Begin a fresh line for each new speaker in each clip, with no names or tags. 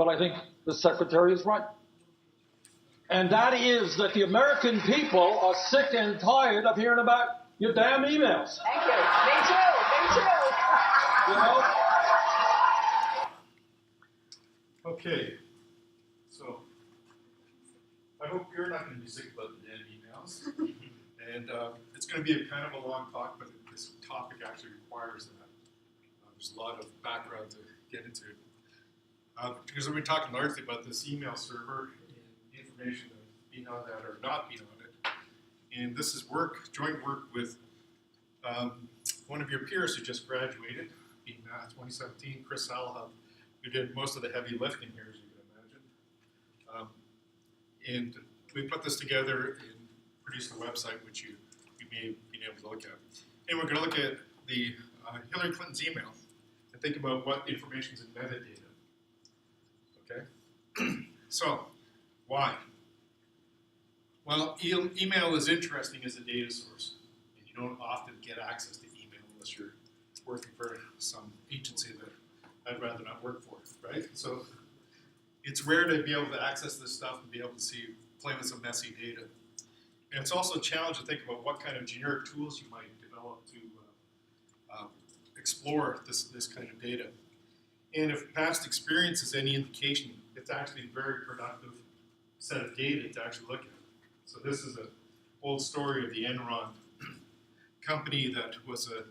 but I think the Secretary is right. And that is that the American people are sick and tired of hearing about your damn emails.
Thank you. Me too. Me too.
You know?
Okay, so I hope you're not going to be sick about the damn emails. And it's going to be a kind of a long talk, but this topic actually requires that. There's a lot of background to get into. Because we've been talking largely about this email server and the information that's being on that or not being on it. And this is joint work with one of your peers who just graduated, B.Math 2017, Chris Salahub, who did most of the heavy lifting here, as you can imagine. And we put this together and produced a website, which you may have been able to look at. And we're going to look at the Hillary Clinton's email and think about what information is in metadata. Okay? So, why? Well, email is interesting as a data source. And you don't often get access to email unless you're working for some agency that I'd rather not work for, right? So it's rare to be able to access this stuff and be able to play with some messy data. And it's also a challenge to think about what kind of generic tools you might develop to explore this kind of data. And if past experience is any indication, it's actually a very productive set of data to actually look at. So this is an old story of the Enron company that was a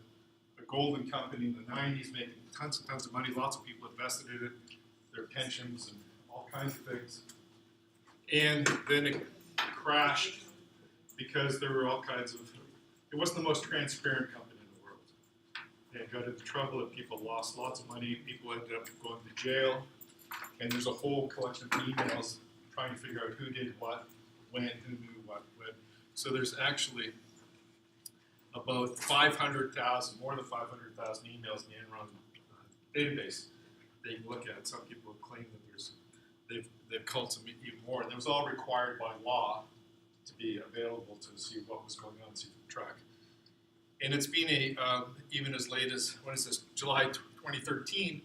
golden company in the 90s, making tons and tons of money. Lots of people invested in it, their pensions and all kinds of things. And then it crashed because there were all kinds of, it wasn't the most transparent company in the world. It got into trouble and people lost lots of money. People ended up going to jail. And there's a whole collection of emails trying to figure out who did what, when, who knew what, when. So there's actually about 500,000, more than 500,000 emails in the Enron database that you can look at. Some people claim that they've culled some even more. And it was all required by law to be available to see what was going on, see the track. And it's been even as late as, when is this, July 2013.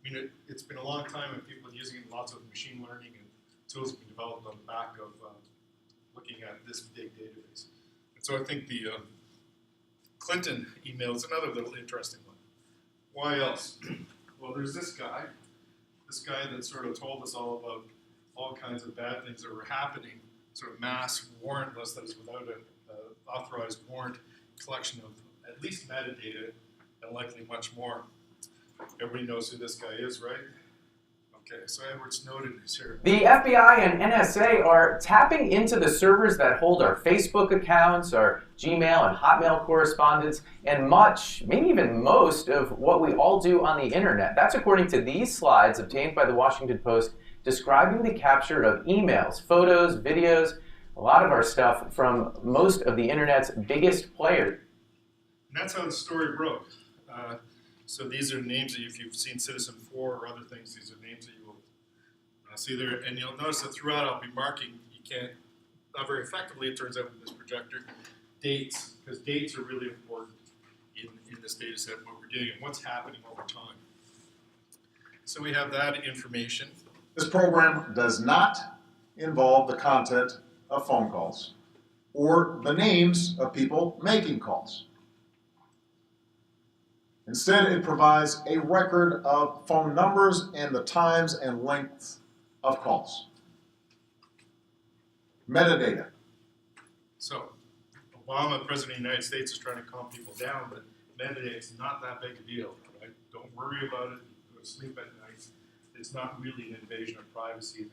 I mean, it's been a long time and people have been using lots of machine learning and tools have been developed on the back of looking at this big database. And so I think the Clinton email is another little interesting one. Why else? Well, there's this guy that sort of told us all about all kinds of bad things that were happening, sort of mass warrantless, that is without an authorized warrant, collection of at least metadata and likely much more. Everybody knows who this guy is, right? Okay, so Edward Snowden is here.
The FBI and NSA are tapping into the servers that hold our Facebook accounts, our Gmail and Hotmail correspondence, and much, maybe even most, of what we all do on the internet. That's according to these slides obtained by the Washington Post describing the capture of emails, photos, videos, a lot of our stuff from most of the internet's biggest players.
And that's how the story broke. So these are names that if you've seen Citizen 4 or other things, these are names that you will see there. And you'll notice that throughout I'll be marking, you can't, not very effectively it turns out with this projector, dates, because dates are really important in this data set, what we're doing and what's happening over time. So we have that information.
This program does not involve the content of phone calls or the names of people making calls. Instead, it provides a record of phone numbers and the times and lengths of calls. Metadata.
So, Obama, President of the United States, is trying to calm people down, but metadata is not that big a deal, right? Don't worry about it. Go to sleep at night. It's not really an invasion of privacy in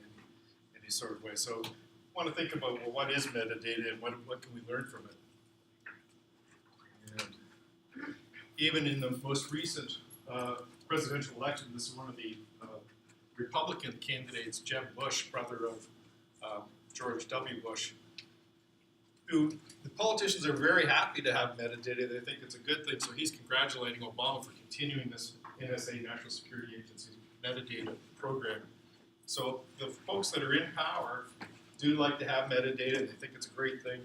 any sort of way. So, I want to think about, well, what is metadata and what can we learn from it? And even in the most recent presidential election, this is one of the Republican candidates, Jeb Bush, brother of George W. Bush, who the politicians are very happy to have metadata. They think it's a good thing, so he's congratulating Obama for continuing this NSA, National Security Agency, metadata program. So the folks that are in power do like to have metadata, and they think it's a great thing,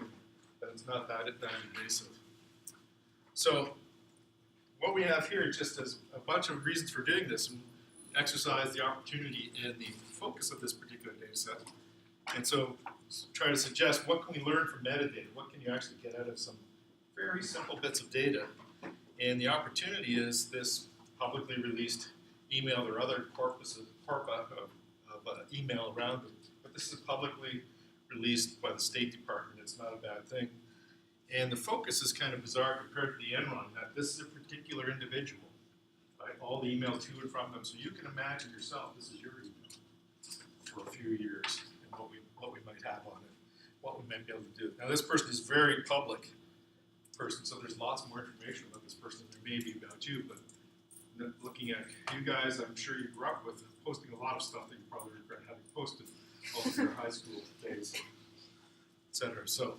but it's not that invasive. So what we have here just is a bunch of reasons for doing this. And exercise the opportunity and the focus of this particular data set. And so try to suggest what can we learn from metadata? What can you actually get out of some very simple bits of data? And the opportunity is this publicly released email or other corpus of email around it. But this is publicly released by the State Department. It's not a bad thing. And the focus is kind of bizarre compared to the Enron, that this is a particular individual, right? All the email to and from them. So you can imagine yourself, this is your email for a few years and what we might have on it, what we might be able to do. Now this person is very public person, so there's lots more information about this person than there may be about you, but looking at you guys, I'm sure you grew up with posting a lot of stuff that you probably regret having posted all of your high school days, etc. So,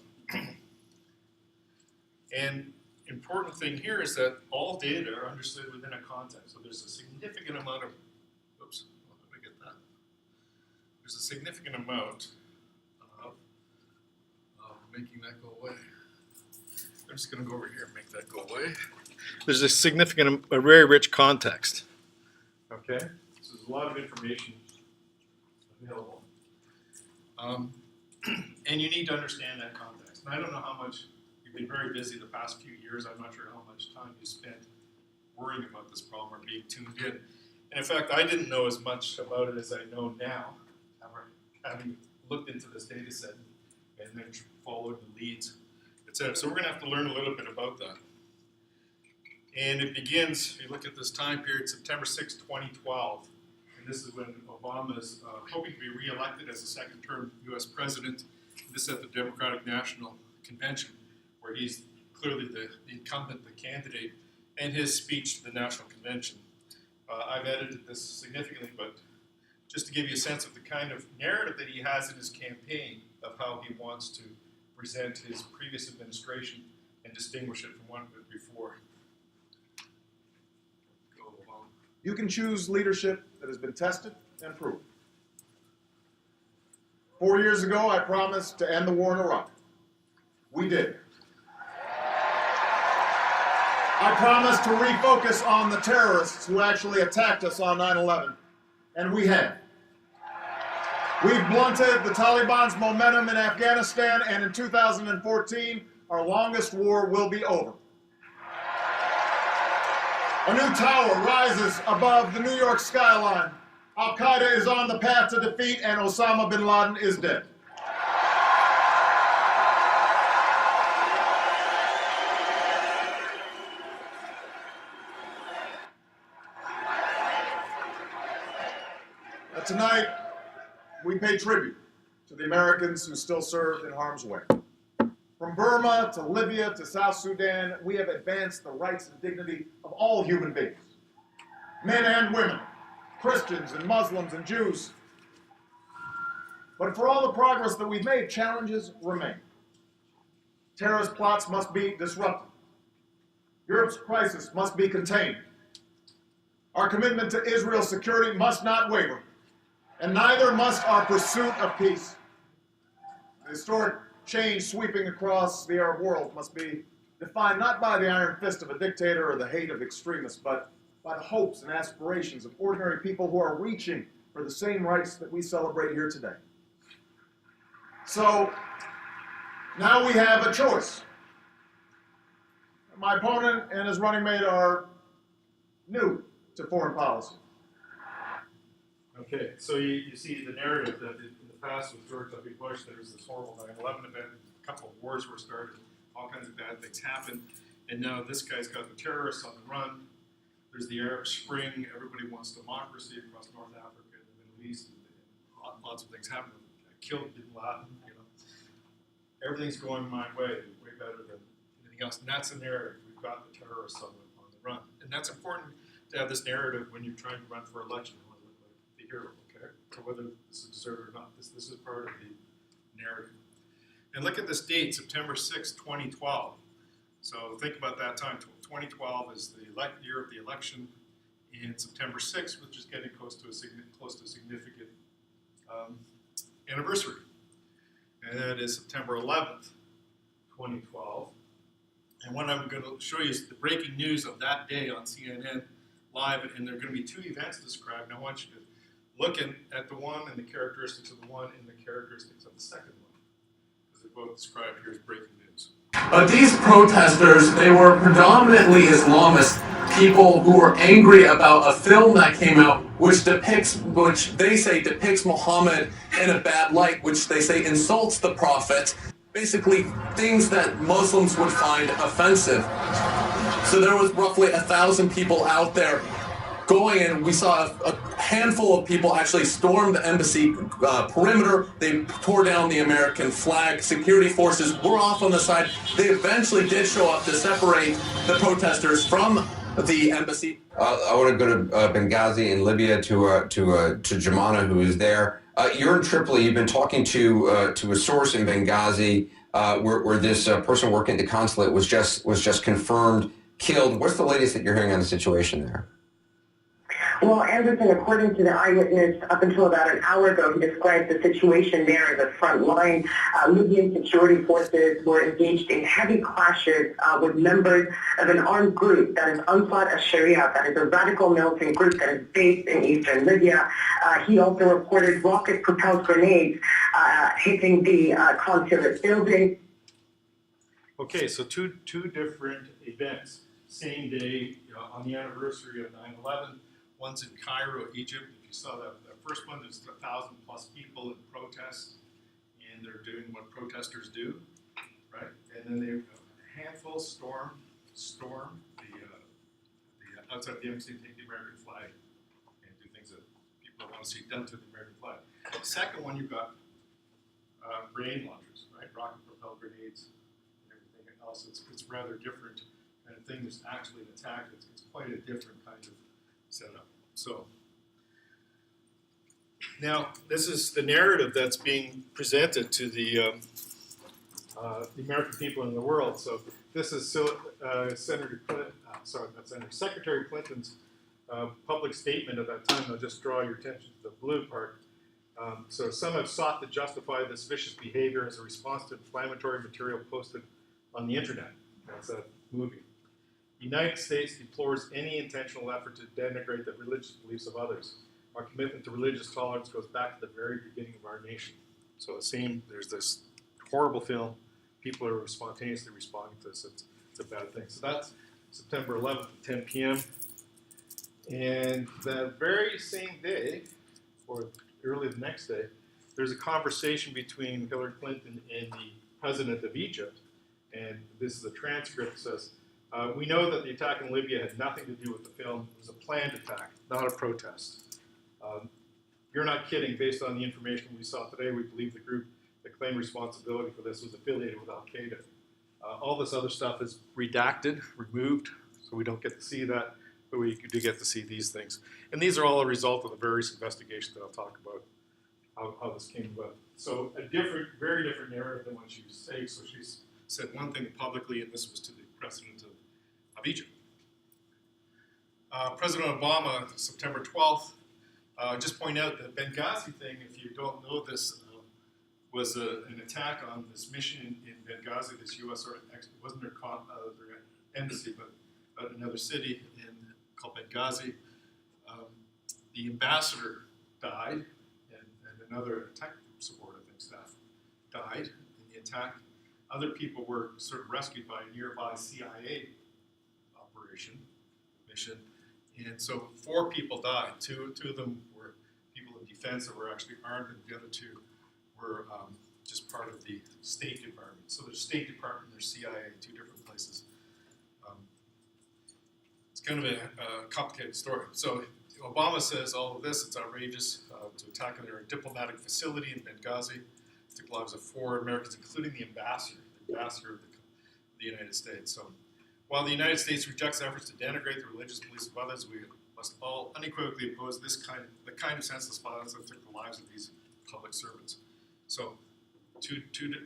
and important thing here is that all data are understood within a context. So there's a significant amount of, oops, let me get that. There's a significant amount of making that go away. I'm just going to go over here and make that go away. There's a significant, a very rich context. Okay, so there's a lot of information available. And you need to understand that context. And I don't know how much, you've been very busy the past few years. I'm not sure how much time you spent worrying about this problem or being tuned in. And in fact, I didn't know as much about it as I know now, having looked into this data set and then followed the leads, etc. So we're going to have to learn a little bit about that. And it begins, if you look at this time period, September 6, 2012. And this is when Obama is hoping to be reelected as a second-term U.S. president. This is at the Democratic National Convention, where he's clearly the incumbent, the candidate, and his speech to the National Convention. I've edited this significantly, but just to give you a sense of the kind of narrative that he has in his campaign of how he wants to present his previous administration and distinguish it from one before.
You can choose leadership that has been tested and proven. 4 years ago, I promised to end the war in Iraq. We did. I promised to refocus on the terrorists who actually attacked us on 9/11, and we have. We've blunted the Taliban's momentum in Afghanistan, and in 2014, our longest war will be over. A new tower rises above the New York skyline. Al-Qaeda is on the path to defeat, and Osama bin Laden is dead. Tonight, we pay tribute to the Americans who still serve in harm's way. From Burma to Libya to South Sudan, we have advanced the rights and dignity of all human beings, men and women, Christians and Muslims and Jews. But for all the progress that we've made, challenges remain. Terrorist plots must be disrupted. Europe's crisis must be contained. Our commitment to Israel's security must not waver, and neither must our pursuit of peace. The historic change sweeping across the Arab world must be defined not by the iron fist of a dictator or the hate of extremists, but by the hopes and aspirations of ordinary people who are reaching for the same rights that we celebrate here today. So, now we have a choice. My opponent and his running mate are new to foreign policy.
Okay, so you see the narrative that in the past with George W. Bush, there was this horrible 9/11 event, a couple of wars were started, all kinds of bad things happened, and now this guy's got the terrorists on the run. There's the Arab Spring, everybody wants democracy across North Africa and the Middle East, and lots of things happen. Killed bin Laden, Everything's going my way better than anything else, and that's the narrative. We've got the terrorists on the run, and that's important to have this narrative when you're trying to run for election. The hero, okay? So whether this is deserved or not, this is part of the narrative. And look at this date, September 6, 2012. So think about that time. 2012 is the year of the election, and September 6th, which is getting close to a significant anniversary. And that is September 11th, 2012. And what I'm going to show you is the breaking news of that day on CNN. live, and there are going to be two events described. And I want you to look at the one and the characteristics of the one and the characteristics of the second one, because they're both described here as breaking news.
These protesters, they were predominantly Islamist people who were angry about a film that came out which they say depicts Muhammad in a bad light, which they say insults the Prophet, basically things that Muslims would find offensive. So there was roughly 1,000 people out there going, and we saw a handful of people actually storm the embassy perimeter. They tore down the American flag. Security forces were off on the side. They eventually did show up to separate the protesters from the embassy.
I want to go to Benghazi in Libya to Jumana, who is there. You're in Tripoli. You've been talking to a source in Benghazi where this person working at the consulate was just confirmed killed. What's the latest that you're hearing on the situation there?
Well, Anderson, according to the eyewitness, up until about an hour ago, he described the situation there as a front line. Libyan security forces were engaged in heavy clashes with members of an armed group that is Ansar al-Sharia, that is a radical militant group that is based in eastern Libya. He also reported rocket-propelled grenades hitting the consulate building.
Okay, so two different events, same day, on the anniversary of 9/11. One's in Cairo, Egypt. If you saw that first one, there's 1,000 plus people in protest, and they're doing what protesters do, right? And then they a handful storm the outside the embassy, take the American flag, and do things that people don't want to see done to the American flag. The second one, you've got grenade launchers, right? Rocket-propelled grenades and everything else. It's rather different kind of thing. There's actually an attack. It's quite a different kind of setup. So now this is the narrative that's being presented to the American people in the world. So this is Secretary Clinton's public statement at that time. I'll just draw your attention to the blue part. So some have sought to justify this vicious behavior as a response to inflammatory material posted on the internet. That's a movie. The United States deplores any intentional effort to denigrate the religious beliefs of others. Our commitment to religious tolerance goes back to the very beginning of our nation. So there's this horrible film. People are spontaneously responding to this. It's a bad thing. So that's September 11th at 10 p.m. And the very same day, or early the next day, there's a conversation between Hillary Clinton and the president of Egypt. And this is a transcript that says, we know that the attack in Libya had nothing to do with the film. It was a planned attack, not a protest. You're not kidding. Based on the information we saw today, we believe the group that claimed responsibility for this was affiliated with Al-Qaeda. All this other stuff is redacted, removed, so we don't get to see that, but we do get to see these things. And these are all a result of the various investigations that I'll talk about, how this came about. So a very different narrative than what she said. So she's said one thing publicly, and this was to the president of Egypt. President Obama, September 12th, just point out that Benghazi thing, if you don't know this, was an attack on this mission in Benghazi, this U.S. it wasn't their embassy, but another city called Benghazi. The ambassador died, and another tech support, I think, staff died in the attack. Other people were sort of rescued by a nearby CIA mission, and so 4 people died. Two of them were people in defense that were actually armed, and the other 2 were just part of the State Department. So there's State Department, there's CIA, 2 different places. It's kind of a complicated story. So Obama says all of this, it's outrageous to attack their diplomatic facility in Benghazi. It took lives of 4 Americans, including the ambassador of the United States. So while the United States rejects efforts to denigrate the religious beliefs of others, we must all unequivocally oppose the kind of senseless violence that took the lives of these public servants. So,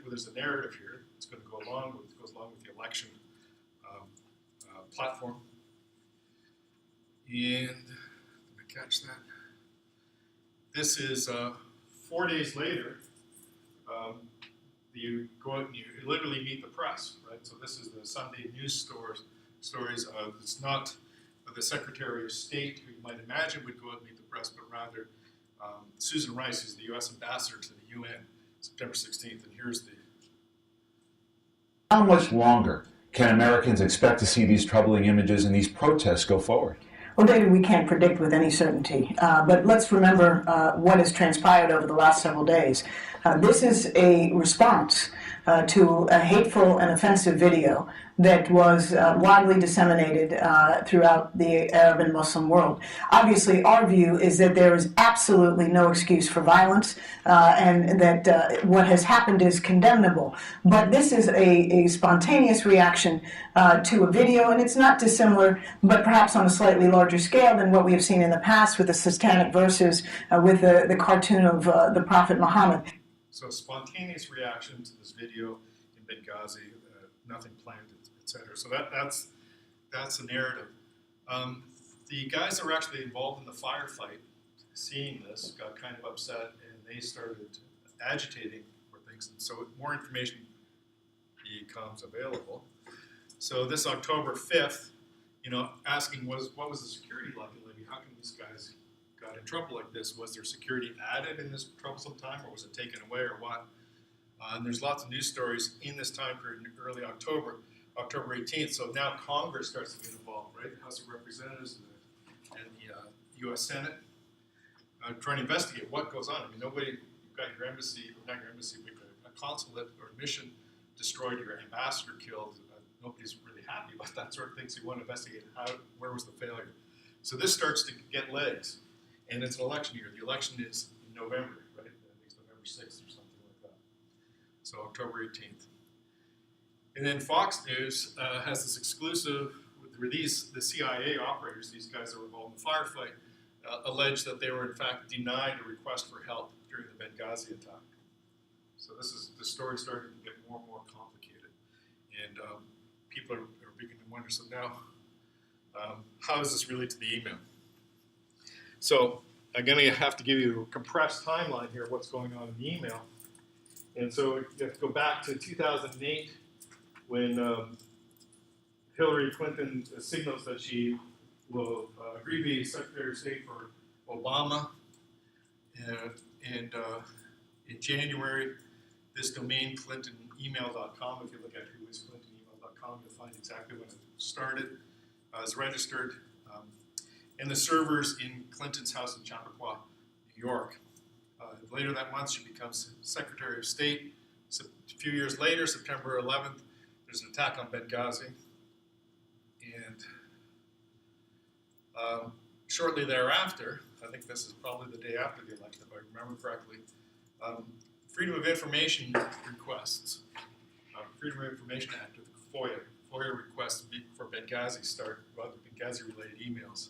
there's a narrative here. It's going to go along with the election platform. And let me catch that. This is 4 days later. You go out and you literally meet the press, right? So this is the Sunday news stories. It's not the Secretary of State, who you might imagine would go out and meet the press, but rather Susan Rice, who's the U.S. ambassador to the UN, September 16th. And here's the...
How much longer can Americans expect to see these troubling images and these protests go forward?
Well, David, we can't predict with any certainty, but let's remember what has transpired over the last several days. This is a response to a hateful and offensive video that was widely disseminated throughout the Arab and Muslim world. Obviously, our view is that there is absolutely no excuse for violence and that what has happened is condemnable. But this is a spontaneous reaction to a video, and it's not dissimilar, but perhaps on a slightly larger scale than what we have seen in the past with the satanic verses with the cartoon of the Prophet Muhammad.
So spontaneous reaction to this video in Benghazi, nothing planned, etc. So that's the narrative. The guys that were actually involved in the firefight, seeing this, got kind of upset, and they started agitating for things. And so more information becomes available. So this October 5th, asking what was the security like in Libya? How come these guys got in trouble like this? Was there security added in this troublesome time, or was it taken away, or what? And there's lots of news stories in this time period, in early October 18th. So now Congress starts to get involved, right? The House of Representatives and the U.S. Senate trying to investigate what goes on. I mean, nobody, you've got your embassy, not your embassy, but a consulate or mission destroyed, your ambassador killed. Nobody's really happy about that sort of thing, so you want to investigate where was the failure. So this starts to get legs, and it's an election year. The election is in November, right? I think it's November 6th or something like that. So October 18th. And then Fox News has this exclusive where the CIA operators, these guys that were involved in the firefight, alleged that they were in fact denied a request for help during the Benghazi attack. So the story starting to get more and more complicated. And people are beginning to wonder, so now, how does this relate to the email? So I'm going to have to give you a compressed timeline here of what's going on in the email. And so you have to go back to 2008 when Hillary Clinton signals that she will agree to be Secretary of State for Obama. And in January, this domain, clintonemail.com, if you look at who is clintonemail.com, you'll find exactly when it started, is registered. And the servers in Clinton's house in Chappaqua, New York. Later that month, she becomes Secretary of State. So a few years later, September 11th, there's an attack on Benghazi. And shortly thereafter, I think this is probably the day after the election, if I remember correctly, Freedom of Information requests, Freedom of Information Act, or the FOIA requests for Benghazi start about the Benghazi-related emails.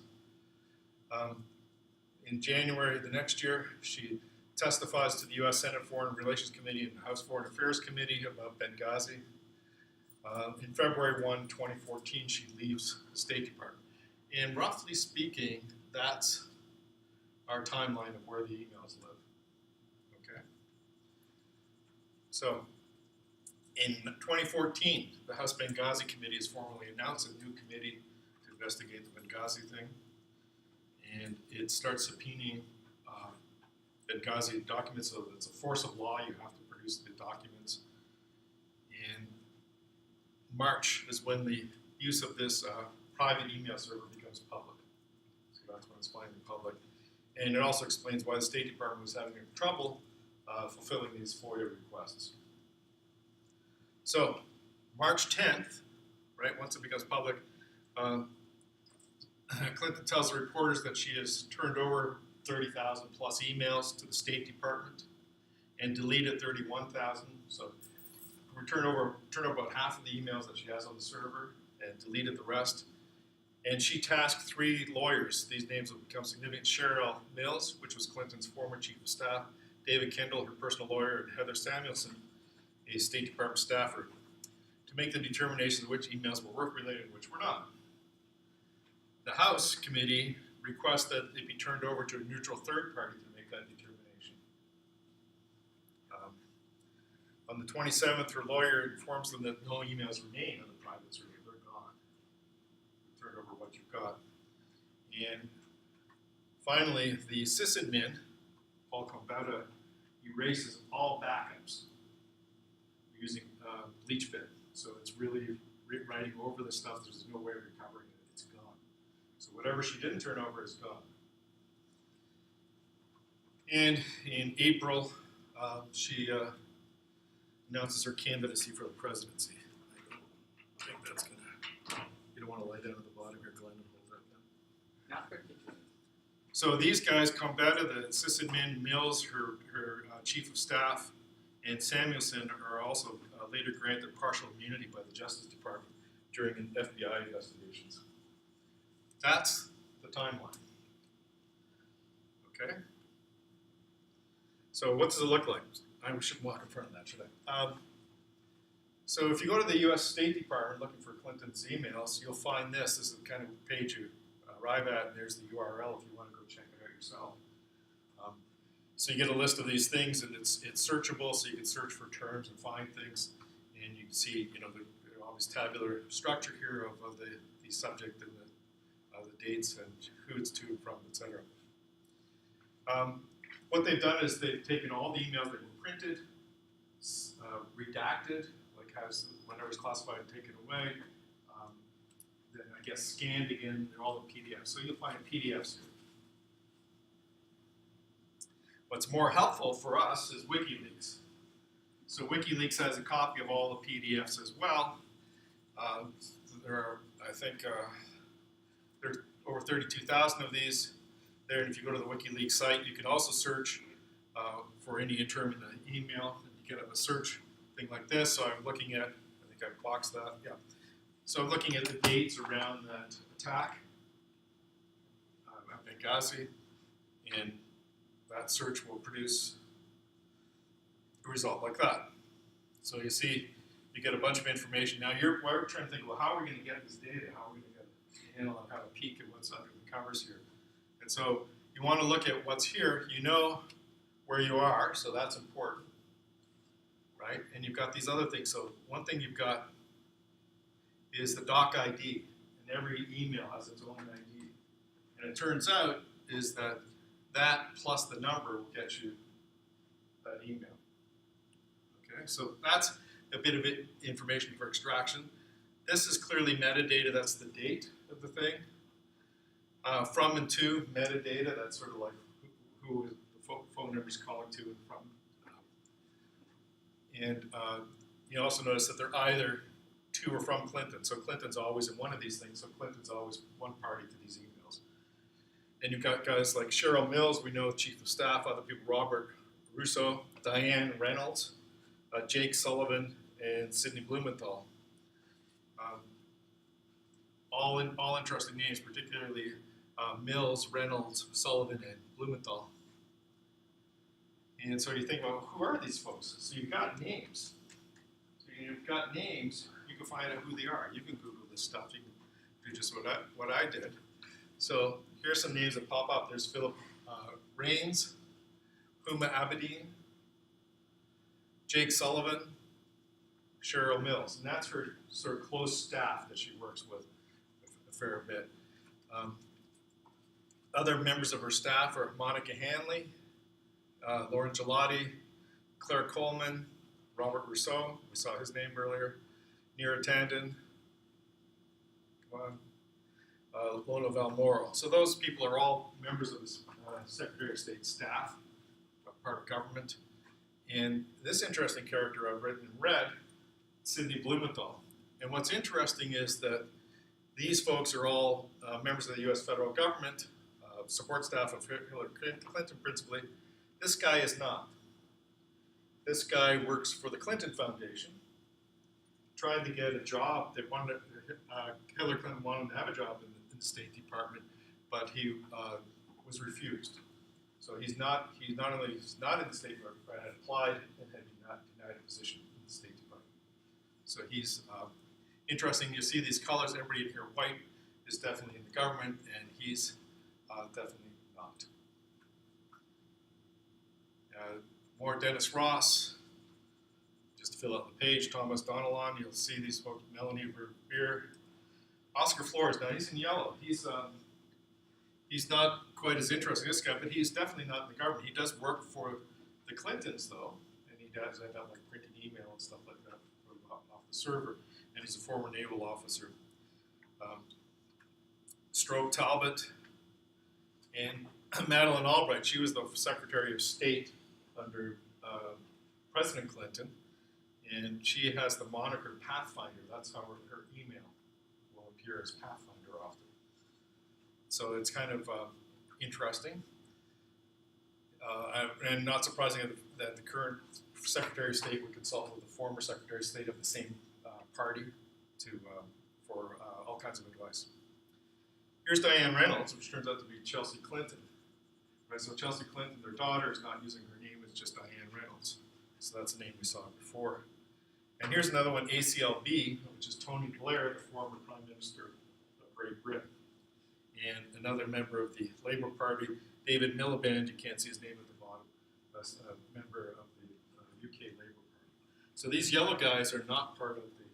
In January the next year, she testifies to the U.S. Senate Foreign Relations Committee and the House Foreign Affairs Committee about Benghazi. In February 1, 2014, she leaves the State Department. And roughly speaking, that's our timeline of where the emails live. Okay? So, in 2014, the House Benghazi Committee has formally announced a new committee to investigate the Benghazi thing. And it starts subpoenaing Benghazi documents, so it's a force of law, you have to produce the documents. And March is when the use of this private email server becomes public. So that's when it's finally public. And it also explains why the State Department was having trouble fulfilling these FOIA requests. So, March 10th, right, once it becomes public, Clinton tells the reporters that she has turned over 30,000 plus emails to the State Department and deleted 31,000. So we turn over about half of the emails that she has on the server and deleted the rest. And she tasked 3 lawyers. These names will become significant. Cheryl Mills, which was Clinton's former chief of staff, David Kendall, her personal lawyer, and Heather Samuelson, a State Department staffer, to make the determination of which emails were work-related and which were not. The House committee requests that it be turned over to a neutral third party to make that determination. On the 27th, her lawyer informs them that no emails remain on the private server. They're gone. Turn over what you've got. And finally, the sysadmin, Paul Combetta, erases all backups using BleachBit. So it's really writing over the stuff. There's no way of recovering it. It's gone. So whatever she didn't turn over is gone. And in April, she announces her candidacy for the presidency. I think that's gonna. You don't want to lie down at the bottom here, Glenn, and hold that down.
Not particularly.
So these guys, Combetta, the sysadmin, Mills, her chief of staff, and Samuelson are also later granted partial immunity by the Justice Department during FBI investigations. That's the timeline. Okay? So what does it look like? I shouldn't walk in front of that, should I? So if you go to the U.S. State Department looking for Clinton's emails, you'll find this. This is the kind of page you arrive at, and there's the URL if you want to go check it out yourself. So you get a list of these things, and it's searchable, so you can search for terms and find things, and you can see, you know, the obvious tabular structure here of the subject and the dates and who it's to and from, etc. What they've done is they've taken all the emails that were printed, redacted, like whenever it's classified and taken away, then I guess scanned again, they're all in PDFs. So you'll find PDFs here. What's more helpful for us is WikiLeaks. So WikiLeaks has a copy of all the PDFs as well. There are, I think, there are over 32,000 of these there. And if you go to the WikiLeaks site, you can also search for any term in the email. You get a search thing like this. So I'm looking at, I think I boxed that, yeah. So I'm looking at the dates around that attack at Benghazi, and that search will produce a result like that. So you see, you get a bunch of information. Now we're trying to think, well, how are we going to get this data? How are we going to get a handle on how to peek at what's under the covers here? And so you want to look at what's here. You know where you are, so that's important, right? And you've got these other things. So one thing you've got is the doc ID, and every email has its own ID. And it turns out is that plus the number will get you that email. Okay, so that's a bit of information for extraction. This is clearly metadata, that's the date of the thing. From and to, metadata, that's sort of like who the phone number is calling to and from. And you also notice that they're either to or from Clinton. So Clinton's always in one of these things, so Clinton's always one party to these emails. And you've got guys like Cheryl Mills, we know, chief of staff, other people, Robert Russo, Diane Reynolds, Jake Sullivan, and Sidney Blumenthal. All interesting names, particularly Mills, Reynolds, Sullivan, and Blumenthal. And so you think, well, who are these folks? So you've got names. So you've got names, you can find out who they are. You can Google this stuff. You can do just what I did. So here's some names that pop up. There's Philip Raines, Huma Abedin, Jake Sullivan, Cheryl Mills. And that's her sort of close staff that she works with a fair bit. Other members of her staff are Monica Hanley, Lauren Gelati, Claire Coleman, Robert Rousseau, we saw his name earlier, Neera Tandon, Lona Valmoro. So those people are all members of the Secretary of State staff, part of government. And this interesting character I've written in red, Sidney Blumenthal. And what's interesting is that these folks are all members of the U.S. federal government, support staff of Hillary Clinton principally. This guy is not. This guy works for the Clinton Foundation, tried to get a job. Hillary Clinton wanted him to have a job in the State Department, but he was refused. So he's not only not in the State Department, but had applied and had been denied a position in the State Department. So he's interesting. You see these colors. Everybody in here, white is definitely in the government, and he's definitely not. More Dennis Ross, just to fill out the page. Thomas Donelon, you'll see these folks. Melanie Verbeer, Oscar Flores. Now he's in yellow. he's not quite as interesting as this guy, but he's definitely not in the government. He does work for the Clintons, though, and he does end up like printing email and stuff like that off the server. And he's a former naval officer. Stroke Talbot and Madeleine Albright. She was the Secretary of State under President Clinton, and she has the moniker Pathfinder. That's how her email will appear as Pathfinder often. So it's kind of interesting, and not surprising that the current Secretary of State would consult with the former Secretary of State of the same party for all kinds of advice. Here's Diane Reynolds, which turns out to be Chelsea Clinton. Right, so Chelsea Clinton, their daughter, is not using her name, it's just Diane Reynolds. So that's the name we saw before. And here's another one, ACLB, which is Tony Blair, the former Prime Minister of Great Britain. And another member of the Labour Party, David Miliband, you can't see his name at the bottom, that's a member of the UK Labour Party. So these yellow guys are not part of the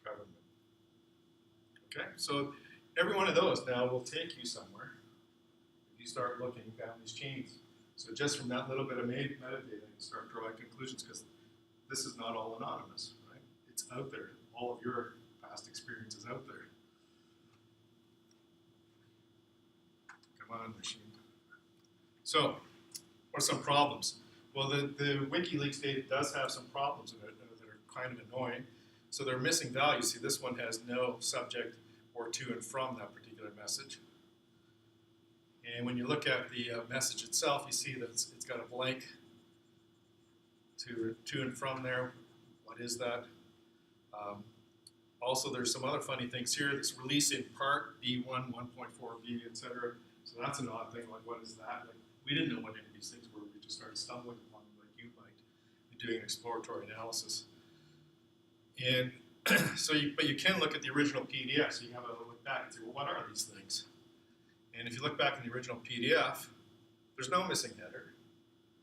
government. Okay, so every one of those now will take you somewhere if you start looking down these chains. So just from that little bit of metadata, you start drawing conclusions, because this is not all anonymous, right? It's out there. All of your past experience is out there. Come on, machine. So, what are some problems? Well, the WikiLeaks data does have some problems in it that are kind of annoying. So they're missing values. See, this one has no subject or to and from that particular message. And when you look at the message itself, you see that it's got a blank to and from there. What is that? Also, there's some other funny things here. This release in part, B1, 1.4b, etc. So that's an odd thing. Like, what is that? Like, we didn't know what any of these things were. We just started stumbling upon them, like you might be doing exploratory analysis. And so, but you can look at the original PDF. So you have a look back and say, well, what are these things? And if you look back in the original PDF, there's no missing header.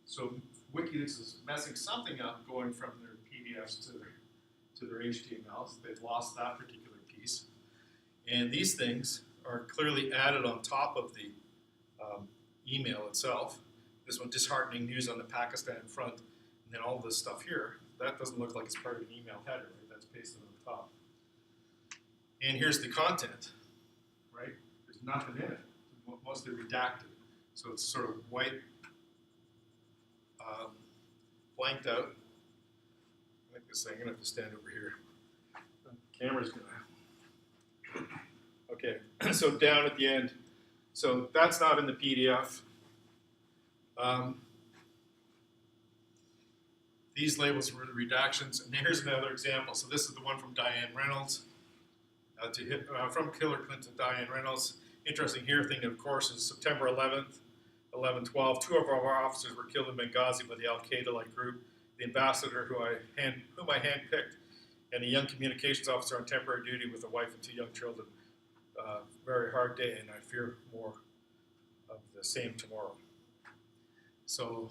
So WikiLeaks is messing something up going from their PDFs to their HTMLs. They've lost that particular piece. And these things are clearly added on top of the email itself. This one, disheartening news on the Pakistan front, and then all this stuff here. That doesn't look like it's part of an email header, right? That's pasted on the top. And here's the content, right? There's nothing in it. It's mostly redacted. So it's sort of white, blanked out. Like this thing, I'm gonna have to stand over here. The camera's gonna. Okay, so down at the end. So that's not in the PDF. These labels were the redactions, and here's another example. So this is the one from Diane Reynolds, from Hillary Clinton to Diane Reynolds. Interesting here thing, of course, is September 11th, 11/12. 2 of our officers were killed in Benghazi by the Al-Qaeda-like group. The ambassador whom I handpicked, and a young communications officer on temporary duty with a wife and 2 young children. Very hard day, and I fear more of the same tomorrow. So,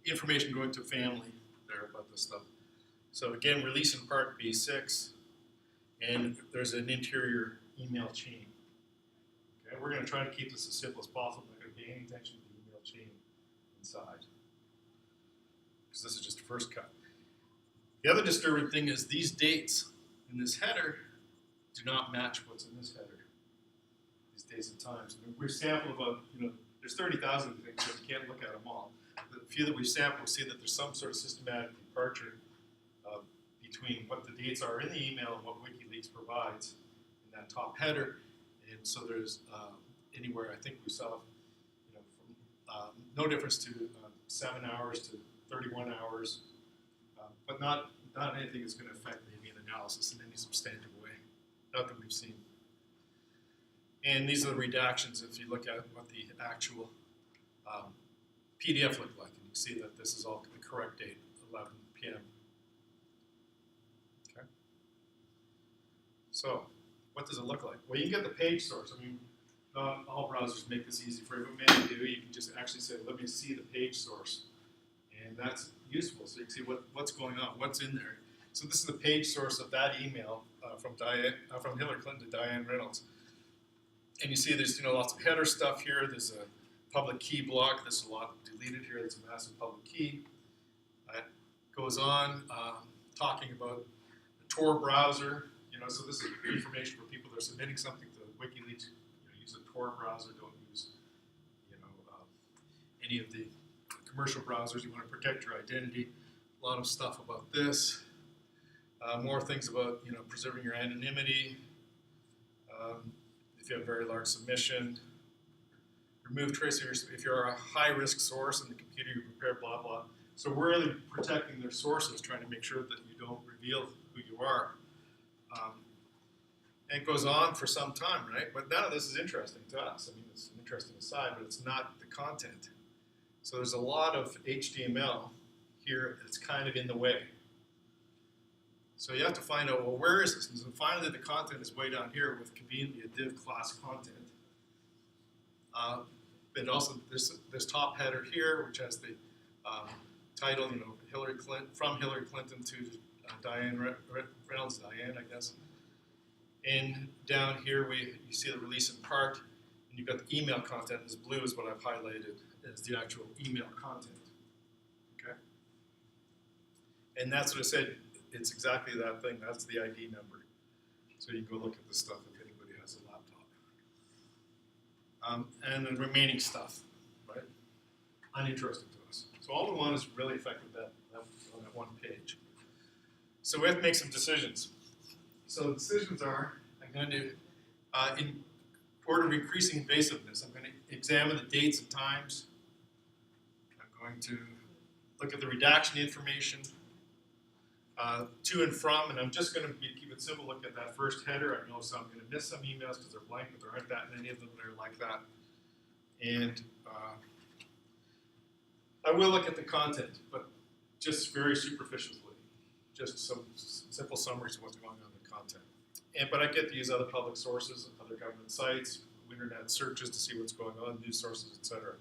information going to family there about this stuff. So again, release in part B6, and there's an interior email chain. Okay, we're going to try to keep this as simple as possible. I'm not going to pay any attention to the email chain inside, because this is just a first cut. The other disturbing thing is these dates in this header do not match what's in this header. These dates and times. And we've sampled about, there's 30,000 things, so you can't look at them all. The few that we've sampled, we see that there's some sort of systematic departure between what the dates are in the email and what WikiLeaks provides in that top header. And so there's anywhere, I think we saw, from no difference to 7 hours to 31 hours, but not anything that's going to affect maybe an analysis in any substantive way. Not that we've seen. And these are the redactions if you look at what the actual PDF looked like. And you can see that this is all the correct date, 11 p.m. Okay. So, what does it look like? Well, you can get the page source. I mean, not all browsers make this easy for you, but many do. You can just actually say, let me see the page source. And that's useful, so you can see what's going on, what's in there. So this is the page source of that email from Hillary Clinton to Diane Reynolds. And you see there's lots of header stuff here. There's a public key block. There's a lot deleted here. There's a massive public key. It goes on talking about the Tor browser. So this is information for people that are submitting something to WikiLeaks. Use a Tor browser. Don't use any of the commercial browsers. You want to protect your identity. A lot of stuff about this. More things about preserving your anonymity. If you have a very large submission, remove tracers if you're a high-risk source in the computer you prepare, blah, blah. So we're really protecting their sources, trying to make sure that you don't reveal who you are. And it goes on for some time, right? But none of this is interesting to us. I mean, it's an interesting aside, but it's not the content. So there's a lot of HTML here that's kind of in the way. So you have to find out, well, where is this? And so finally, the content is way down here with conveniently a div class content. But also this top header here, which has the title, Hillary Clinton, from Hillary Clinton to Diane Reynolds, Diane, I guess. And down here, you see the release in part, and you've got the email content. This blue is what I've highlighted as the actual email content. Okay. And that's what I said. It's exactly that thing. That's the ID number. So you can go look at this stuff if anybody has a laptop. And the remaining stuff, right? Uninteresting to us. So all we want is really effective that on that one page. So we have to make some decisions. So the decisions are, I'm going to, in order of increasing invasiveness, I'm going to examine the dates and times. I'm going to look at the redaction information. To and from, and I'm just going to keep it simple, look at that first header. I know I'm going to miss some emails because they're blank, but there aren't that many of them that are like that. And I will look at the content, but just very superficially. Just some simple summaries of what's going on in the content. But I get to use other public sources, other government sites, internet searches to see what's going on, news sources, etc.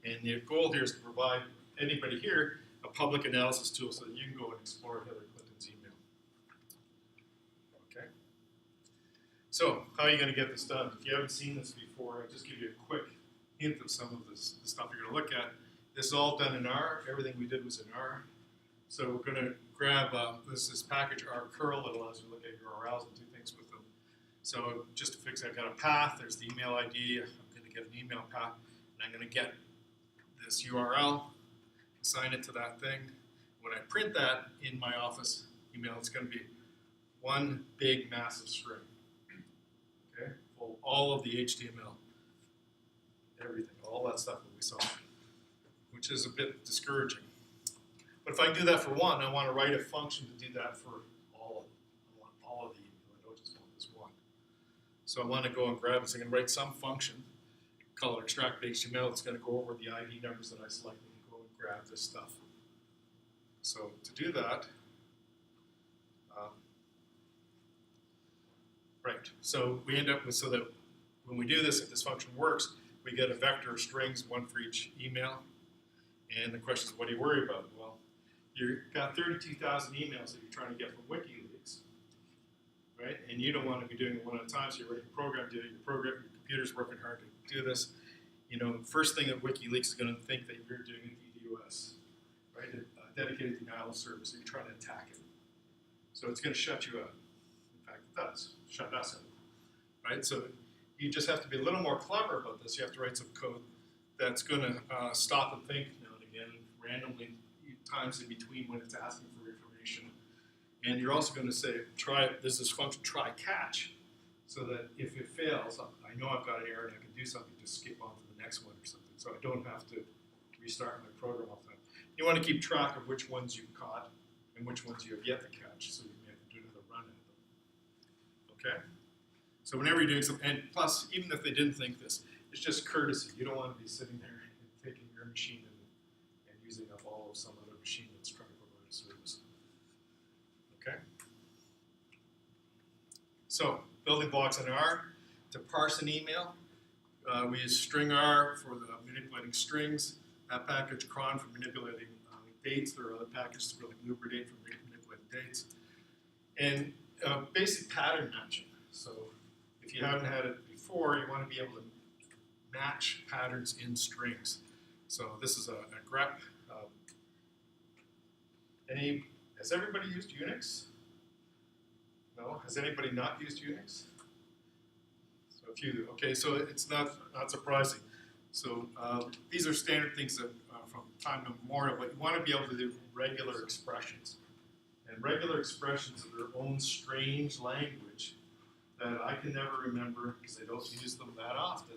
And the goal here is to provide anybody here a public analysis tool so that you can go and explore Hillary Clinton's email. Okay? So, how are you going to get this done? If you haven't seen this before, I'll just give you a quick hint of some of the stuff you're going to look at. This is all done in R. Everything we did was in R. So we're going to grab this package rcurl that allows you to look at URLs and do things with them. So just to fix it, I've got a path. There's the email ID. I'm going to get an email path, and I'm going to get this URL. Assign it to that thing. When I print that in my Office email, it's going to be one big massive string. Okay, full all of the HTML, everything, all that stuff that we saw, which is a bit discouraging. But if I do that for one, I want to write a function to do that for all of them. I want all of the email. I don't just want this one. So I want to go and grab this. I'm going to write some function, call it extract HTML. It's going to go over the ID numbers that I selected. Grab this stuff. So to do that, right, so we end up with, so that when we do this, if this function works, we get a vector of strings, one for each email. And the question is, what do you worry about? Well, you've got 32,000 emails that you're trying to get from WikiLeaks, right? And you don't want to be doing it one at a time, so you're writing a program, your computer's working hard to do this. First thing that WikiLeaks is going to think that you're doing DDoS, right? A dedicated denial of service, so you're trying to attack it. So it's going to shut you out. In fact, it does. Shut us out, right? So you just have to be a little more clever about this. You have to write some code that's going to stop and think now and again, randomly, times in between when it's asking for information. And you're also going to say, there's this function try catch, so that if it fails, I know I've got an error and I can do something to skip on to the next one or something. So I don't have to restart my program all the time. You want to keep track of which ones you've caught and which ones you have yet to catch, so you may have to do another run at them. Okay? So whenever you're doing something, and plus, even if they didn't think this, it's just courtesy. You don't want to be sitting there and taking your machine and using up all of some other machine that's trying to provide a service. Okay? So, building blocks in R to parse an email. We use string R for the manipulating strings. That package cron for manipulating dates. There are other packages for like lubridate for manipulating dates. And basic pattern matching. So if you haven't had it before, you want to be able to match patterns in strings. So this is a grep. Has everybody used Unix? No? Has anybody not used Unix? So a few. Okay, so it's not surprising. So these are standard things that from time immemorial, but you want to be able to do regular expressions. And regular expressions of their own strange language that I can never remember because I don't use them that often.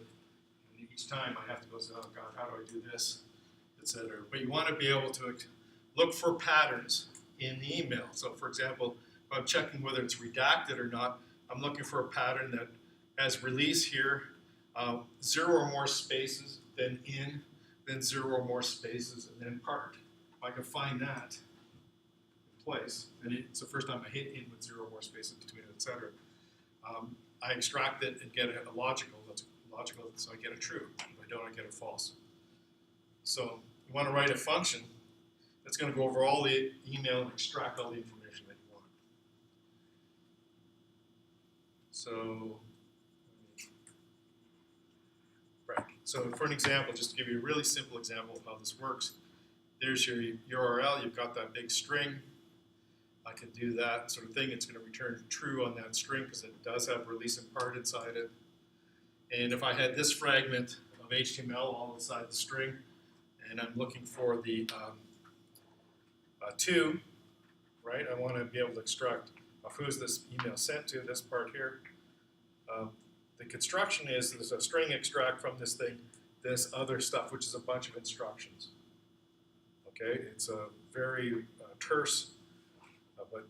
And each time I have to go say, oh God, how do I do this, etc. But you want to be able to look for patterns in the email. So for example, if I'm checking whether it's redacted or not, I'm looking for a pattern that has release here, 0 or more spaces, then in, then 0 or more spaces, and then part. If I can find that in place, and it's the first time I hit in with 0 or more spaces between it, etc. I extract it and get a logical. That's logical, so I get a true. If I don't, I get a false. So you want to write a function that's going to go over all the email and extract all the information that you want. So, right. So for an example, just to give you a really simple example of how this works, there's your URL. You've got that big string. I can do that sort of thing. It's going to return true on that string because it does have release and part inside it. And if I had this fragment of HTML all inside the string, and I'm looking for the to, right? I want to be able to extract of who's this email sent to, this part here. The construction is there's a string extract from this thing, this other stuff, which is a bunch of instructions. Okay, it's a very terse, but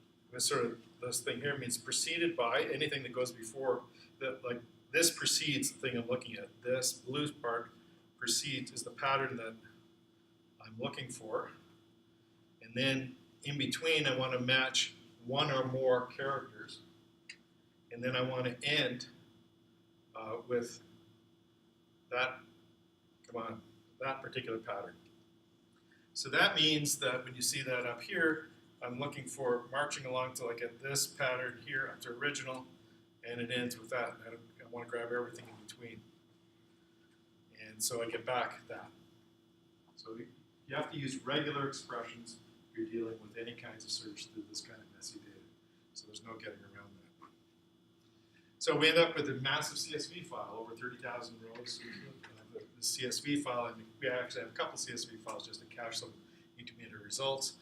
this thing here means preceded by anything that goes before. That like this precedes the thing I'm looking at. This blue part precedes is the pattern that I'm looking for. And then in between, I want to match one or more characters. And then I want to end with that, that particular pattern. So that means that when you see that up here, I'm looking for marching along till I get this pattern here up to original, and it ends with that. I want to grab everything in between. And so I get back that. So you have to use regular expressions if you're dealing with any kinds of search through this kind of messy data. So there's no getting around that. So we end up with a massive CSV file, over 30,000 rows. The CSV file, and we actually have a couple CSV files just to cache some intermediate results.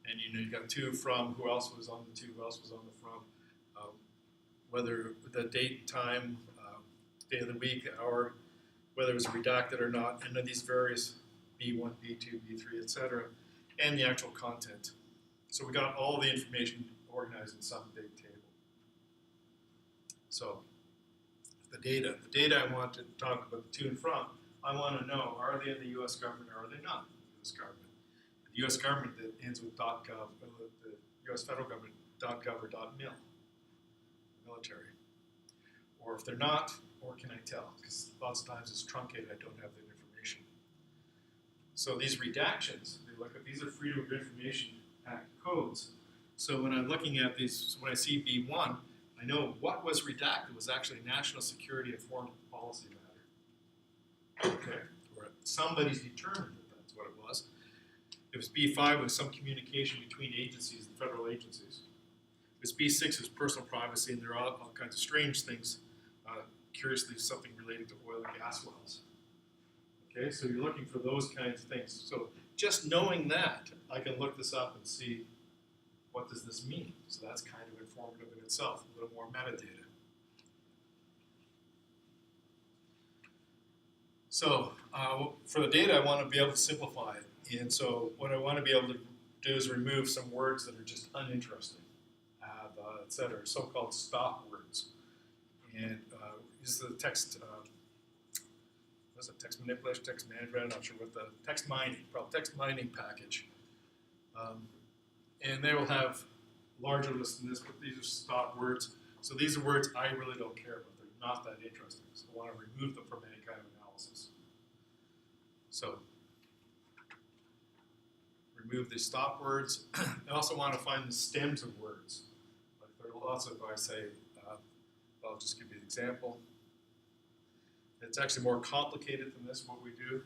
And you got to, from, who else was on the to, who else was on the from, whether the date, time, day of the week, hour, whether it was redacted or not, and then these various B1, B2, B3, etc., and the actual content. So we got all the information organized in some big table. So the data I want to talk about the to and from, I want to know, are they in the U.S. government or are they not in the U.S. government? The U.S. government that ends with .gov, the U.S. federal government, .gov or .mil, military. Or if they're not, or can I tell? Because lots of times it's truncated, I don't have the information. So these redactions, these are Freedom of Information Act codes. So when I'm looking at these, when I see B1, I know what was redacted was actually national security and foreign policy matter. Okay, or somebody's determined that that's what it was. It was B5 was some communication between agencies, the federal agencies. It was B6 was personal privacy, and there are all kinds of strange things. Curiously, something related to oil and gas wells. Okay, so you're looking for those kinds of things. So just knowing that, I can look this up and see what does this mean. So that's kind of informative in itself, a little more metadata. So for the data, I want to be able to simplify it. And so what I want to be able to do is remove some words that are just uninteresting, etc., so-called stop words. And use the text, what's it, text manipulation, text management, I'm not sure what the, text mining, probably text mining package. And they will have larger lists than this, but these are stop words. So these are words I really don't care about. They're not that interesting. So I want to remove them from any kind of analysis. So remove the stop words. I also want to find the stems of words. Like there are lots of, I say, I'll just give you an example. It's actually more complicated than this, what we do.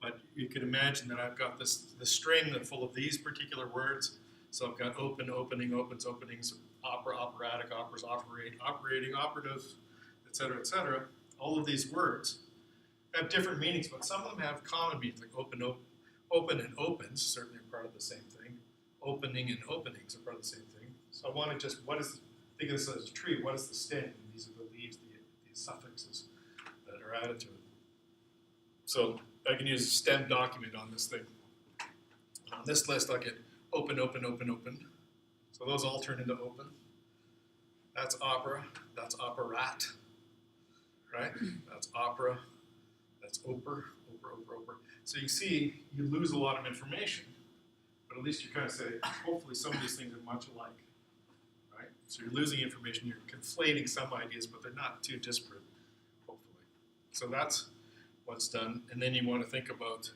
But you can imagine that I've got this string that's full of these particular words. So I've got open, opening, opens, openings, opera, operatic, operas, operate, operating, operative, et cetera, all of these words have different meanings, but some of them have common meanings, like open and opens, certainly are part of the same thing. Opening and openings are part of the same thing. So I want to just, think of this as a tree, what is the stem? And these are the leaves, the suffixes that are added to it. So I can use a stem document on this thing. On this list, I'll get open, open, open, open. So those all turn into open. That's opera, that's operat, right? That's opera, that's oper. So you see, you lose a lot of information, but at least you kind of say, hopefully some of these things are much alike, right? So you're losing information, you're conflating some ideas, but they're not too disparate, hopefully. So that's what's done, and then you want to think about,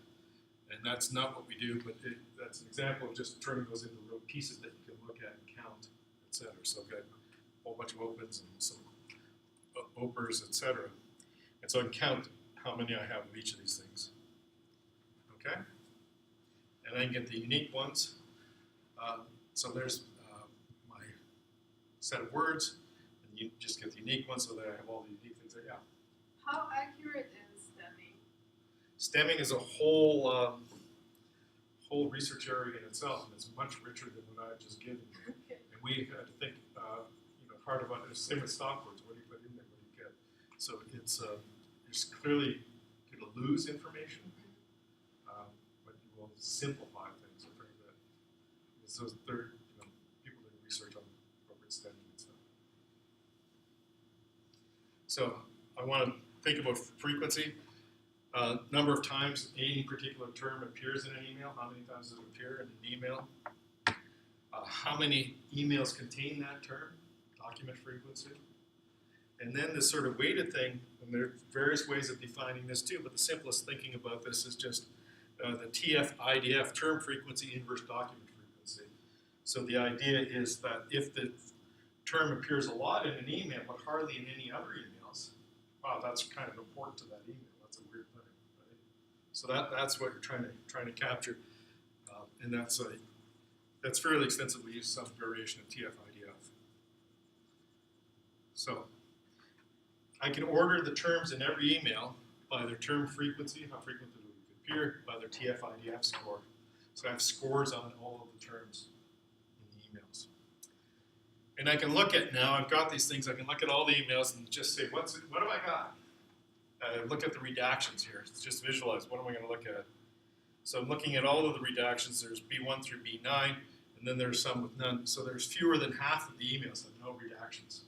and that's not what we do, but that's an example of just turning those into little pieces that you can look at and count, etc. So I've got a whole bunch of opens and some opers, etc. And so I can count how many I have of each of these things. Okay? And I can get the unique ones. So there's my set of words, and you just get the unique ones so that I have all the unique things there. Yeah.
How accurate is stemming?
Stemming is a whole research area in itself, and it's much richer than what I've just given you.
Okay.
And we had to think, hard about it. Same with stop words. What do you put in there? What do you get? So it's you're clearly going to lose information, but you will simplify things a fair bit. So there, people do research on corporate stemming and stuff. So I want to think about frequency. Number of times any particular term appears in an email. How many times does it appear in an email? How many emails contain that term? Document frequency. And then this sort of weighted thing, and there are various ways of defining this too, but the simplest thinking about this is just the TF-IDF, term frequency inverse document frequency. So the idea is that if the term appears a lot in an email, but hardly in any other emails, wow, that's kind of important to that email. That's a weird thing, right? So that's what you're trying to capture, and that's fairly extensively used, some variation of TF-IDF. So I can order the terms in every email by their term frequency, how frequent do they appear, by their TF-IDF score. So I have scores on all of the terms in the emails. And I can look at now, I've got these things, I can look at all the emails and just say, what have I got? Look at the redactions here. Just visualize, what am I going to look at? So I'm looking at all of the redactions. There's B1 through B9, and then there's some with none. So there's fewer than half of the emails that have no redactions.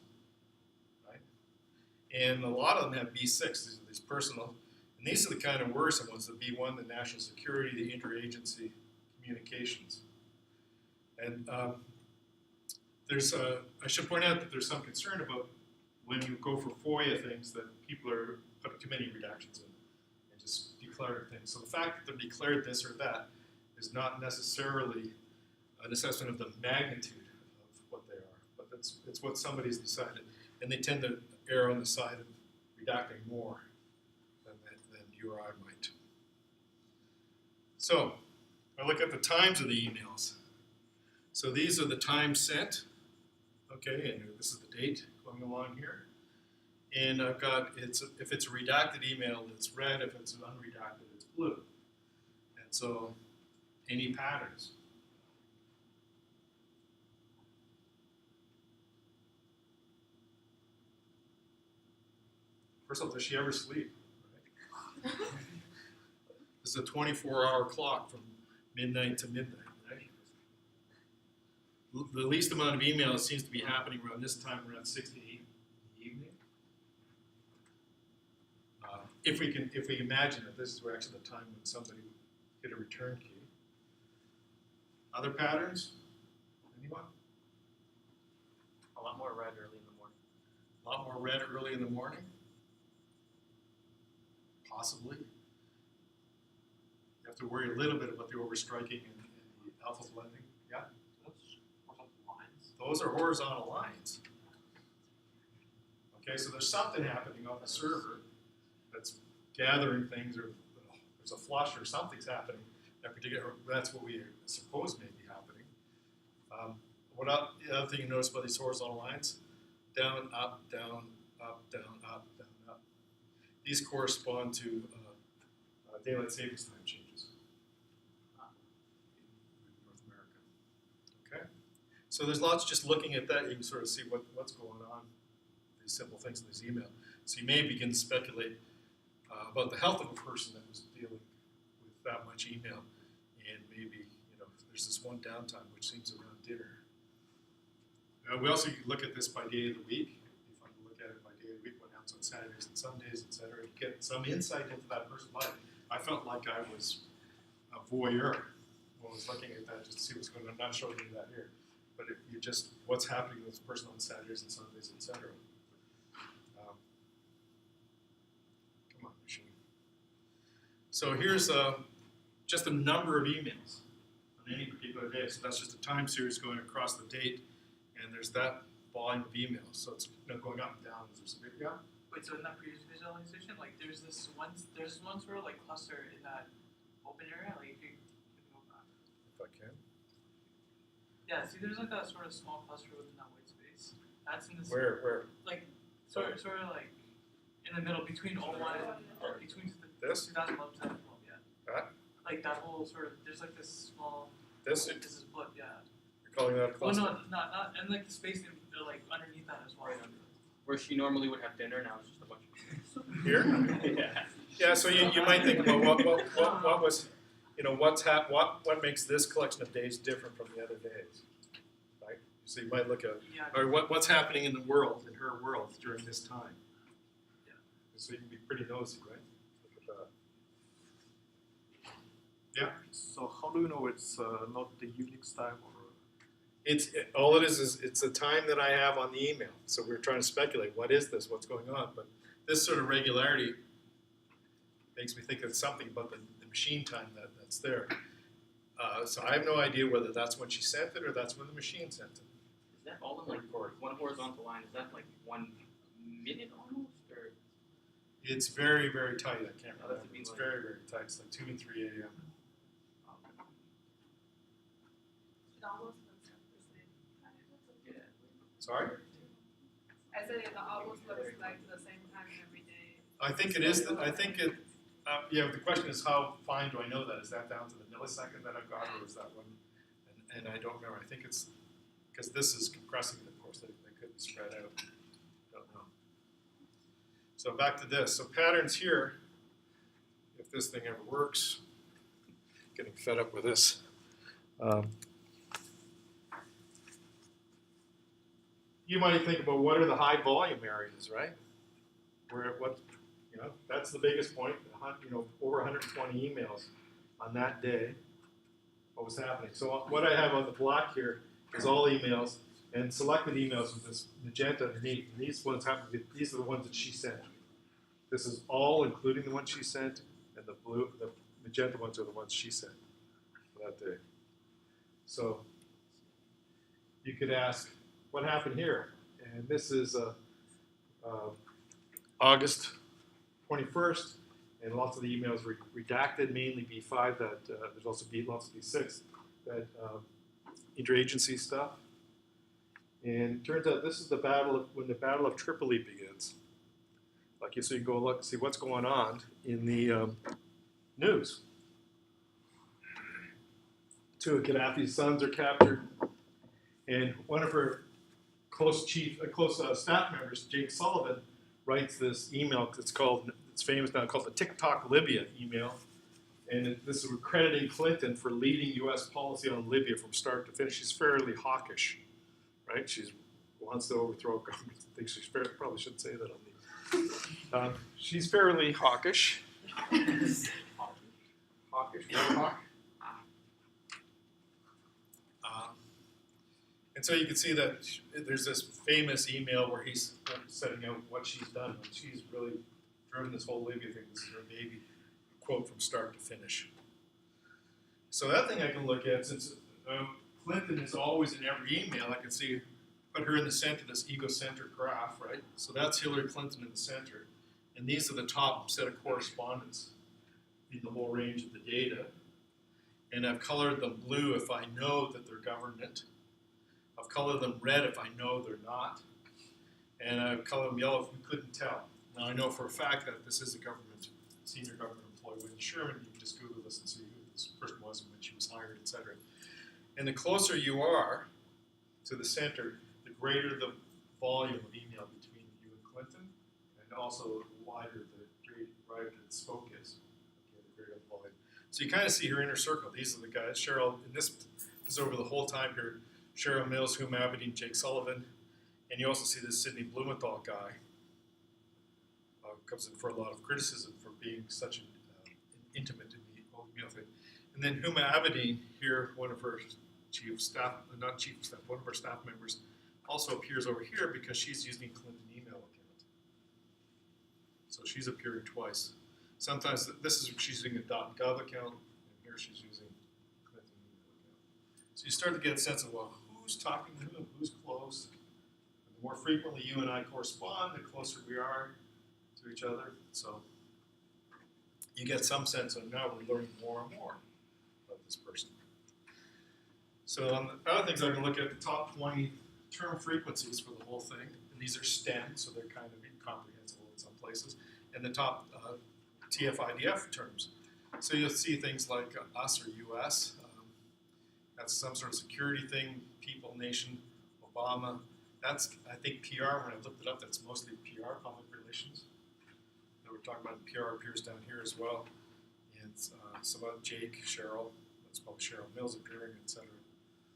And a lot of them have B6, these are these personal. And these are the kind of worrisome ones, the B1, the national security, the interagency communications. And I should point out that there's some concern about when you go for FOIA things that people are putting too many redactions in and just declaring things. So the fact that they're declared this or that is not necessarily an assessment of the magnitude of what they are, but it's what somebody's decided. And they tend to err on the side of redacting more than you or I might. So I look at the times of the emails. So these are the times sent, okay, and this is the date going along here. And I've got, if it's a redacted email, it's red. If it's unredacted, it's blue. And so any patterns? First of all, does she ever sleep? Right? This is a 24-hour clock from midnight to midnight, right? The least amount of emails seems to be happening around this time, around 6 to 8 in the evening. If we imagine that this is actually the time when somebody hit a return key. Other patterns? Anyone?
A lot more red early in the morning.
A lot more red early in the morning? Possibly. You have to worry a little bit about the overstriking and the alpha blending. Yeah? Those are horizontal lines. Okay, so there's something happening on the server that's gathering things, or there's a flush or something's happening. That's what we suppose may be happening. The other thing you notice about these horizontal lines, down, up, down, up, down, up, down, up. These correspond to daylight savings time changes in North America. Okay, so there's lots. Just looking at that, you can sort of see what's going on. These simple things in this email. So you may begin to speculate about the health of a person that was dealing with that much email, and maybe there's this one downtime which seems around dinner. We also look at this by day of the week. If I can look at it by day of the week, what happens on Saturdays and Sundays, etc., you get some insight into that person's life. I felt like I was a voyeur when I was looking at that just to see what's going on. I'm not showing you that here, but you just what's happening with this person on Saturdays and Sundays, etc. Come on, machine. So here's just a number of emails on any particular day. So that's just a time series going across the date, and there's that volume of emails. So it's going up and down. There's a big gap.
Wait, so in that previous visualization, like there's one sort of like cluster in that open area, like if you go back.
If I can.
Yeah, see, there's like that sort of small cluster within that white space. That's in this.
Where?
Like sort of like in the middle between 01 and between
This?
2011 and 2012, yeah.
That?
Like that whole sort of there's like this small.
This?
This is blip, yeah.
You're calling that a
Well,
cluster?
no, not and like the space like underneath that as well.
Right under. Where she normally would have dinner, now it's just a bunch of
Here?
yeah.
Yeah, so you might think about what was, what makes this collection of days different from the other days, right? So you might look at, or what's happening in the world, in her world during this time.
Yeah.
So you can be pretty nosy, right? Look at that. Yeah.
So how do you know it's not the Unix time or?
All it is it's a time that I have on the email. So we're trying to speculate, what is this, what's going on? But this sort of regularity makes me think it's something about the machine time that's there. So I have no idea whether that's when she sent it or that's when the machine sent it.
Is that all in like one horizontal line? Is that like 1 minute almost, or?
It's very, very tight. I can't remember.
That's
It's very, very tight. It's like 2 and 3 a.m.
It almost looks like the same time.
Yeah.
Sorry?
I said it almost looks like the same time every day.
I think it is. The question is, how fine do I know that? Is that down to the millisecond that I've got, or is that one? And I don't remember. I think it's because this is compressing it, of course. They could be spread out. Don't know. So back to this. So patterns here, if this thing ever works, getting fed up with this. You might think about what are the high volume areas, right? That's the biggest point. Over 120 emails on that day. What was happening? So what I have on the block here is all emails and selected emails with this magenta underneath. And these ones these are the ones that she sent. This is all including the ones she sent, and the magenta ones are the ones she sent for that day. So you could ask, what happened here? And this is August 21st, and lots of the emails were redacted, mainly B5, there's also lots of B6, that interagency stuff. And it turns out this is when the Battle of Tripoli begins. So you can go look, see what's going on in the news. 2 of Gaddafi's sons are captured, and one of her close staff members, Jake Sullivan, writes this email. It's famous now, called the TikTok Libya email, and this is crediting Clinton for leading U.S. policy on Libya from start to finish. She's fairly hawkish, right? She wants to overthrow government. I think probably shouldn't say that on these. She's fairly hawkish. Hawkish, hawk. And so you can see that there's this famous email where he's setting out what she's done. And she's really driven this whole Libya thing. This is her baby quote from start to finish. So that thing I can look at, since Clinton is always in every email, I can see, put her in the center of this egocentric graph, right? So that's Hillary Clinton in the center. And these are the top set of correspondence in the whole range of the data. And I've colored them blue if I know that they're government. I've colored them red if I know they're not. And I've colored them yellow if we couldn't tell. Now I know for a fact that this is a government, senior government employee. Wendy Sherman, you can just Google this and see who this person was and when she was hired, etc. And the closer you are to the center, the greater the volume of email between you and Clinton, and also the wider the spoke is. Okay, the greater the volume. So you kind of see her inner circle. These are the guys. Cheryl, and this is over the whole time here. Cheryl Mills, Hume Aberdeen, Jake Sullivan, and you also see this Sidney Blumenthal guy. Comes in for a lot of criticism for being such an intimate email thing. And then Hume Aberdeen here, one of her chief of staff, not chief of staff, one of her staff members, also appears over here because she's using Clinton email account. So she's appearing twice. Sometimes this is she's using a .gov account, and here she's using Clinton email account. So you start to get a sense of, well, who's talking to whom, who's close. And the more frequently you and I correspond, the closer we are to each other. So you get some sense of now we're learning more and more about this person. So on the other things, I'm going to look at the top 20 term frequencies for the whole thing. And these are STEM, so they're kind of incomprehensible in some places. And the top TF-IDF terms. So you'll see things like us or US. That's some sort of security thing, people, nation, Obama. That's, I think, PR. When I looked it up, that's mostly PR, public relations. And we're talking about PR appears down here as well. And some about Jake, Cheryl. That's probably Cheryl Mills appearing, etc.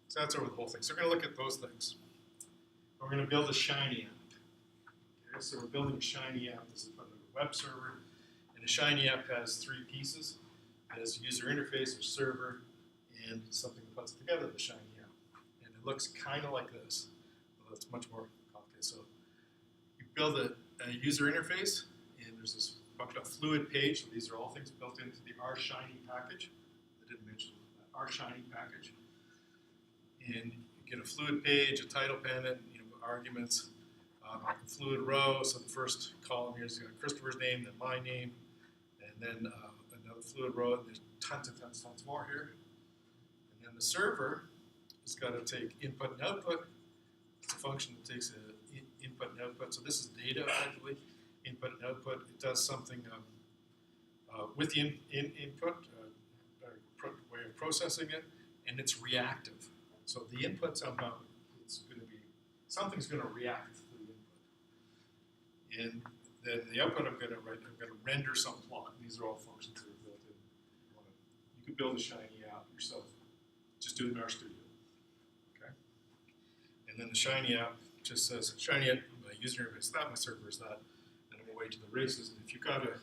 So that's over the whole thing. So we're going to look at those things. We're going to build a Rshiny app. Okay, so we're building a Rshiny app. This is a web server. And a Rshiny app has three pieces. It has a user interface, a server, and something that puts together the Rshiny app. And it looks kind of like this. Well, it's much more complicated. So you build a user interface, and there's this fluid page. So these are all things built into the Rshiny package. I didn't mention that Rshiny package. And you get a fluid page, a title pennant, arguments, a fluid row. So the first column here is got Christopher's name, then my name, and then another fluid row. And there's tons more here. And then the server has got to take input and output. It's a function that takes input and output. So this is data, effectively, input and output. It does something with the input, way of processing it, and it's reactive. So the input somehow, it's going to be, something's going to react to the input. And then the output I'm going to render some plot. And these are all functions that are built in. You could build a Rshiny app yourself. Just do it in RStudio. Okay? And then the Rshiny app just says, Rshiny app, my user interface is that, my server is that, and I'm away to the races. And if you've got an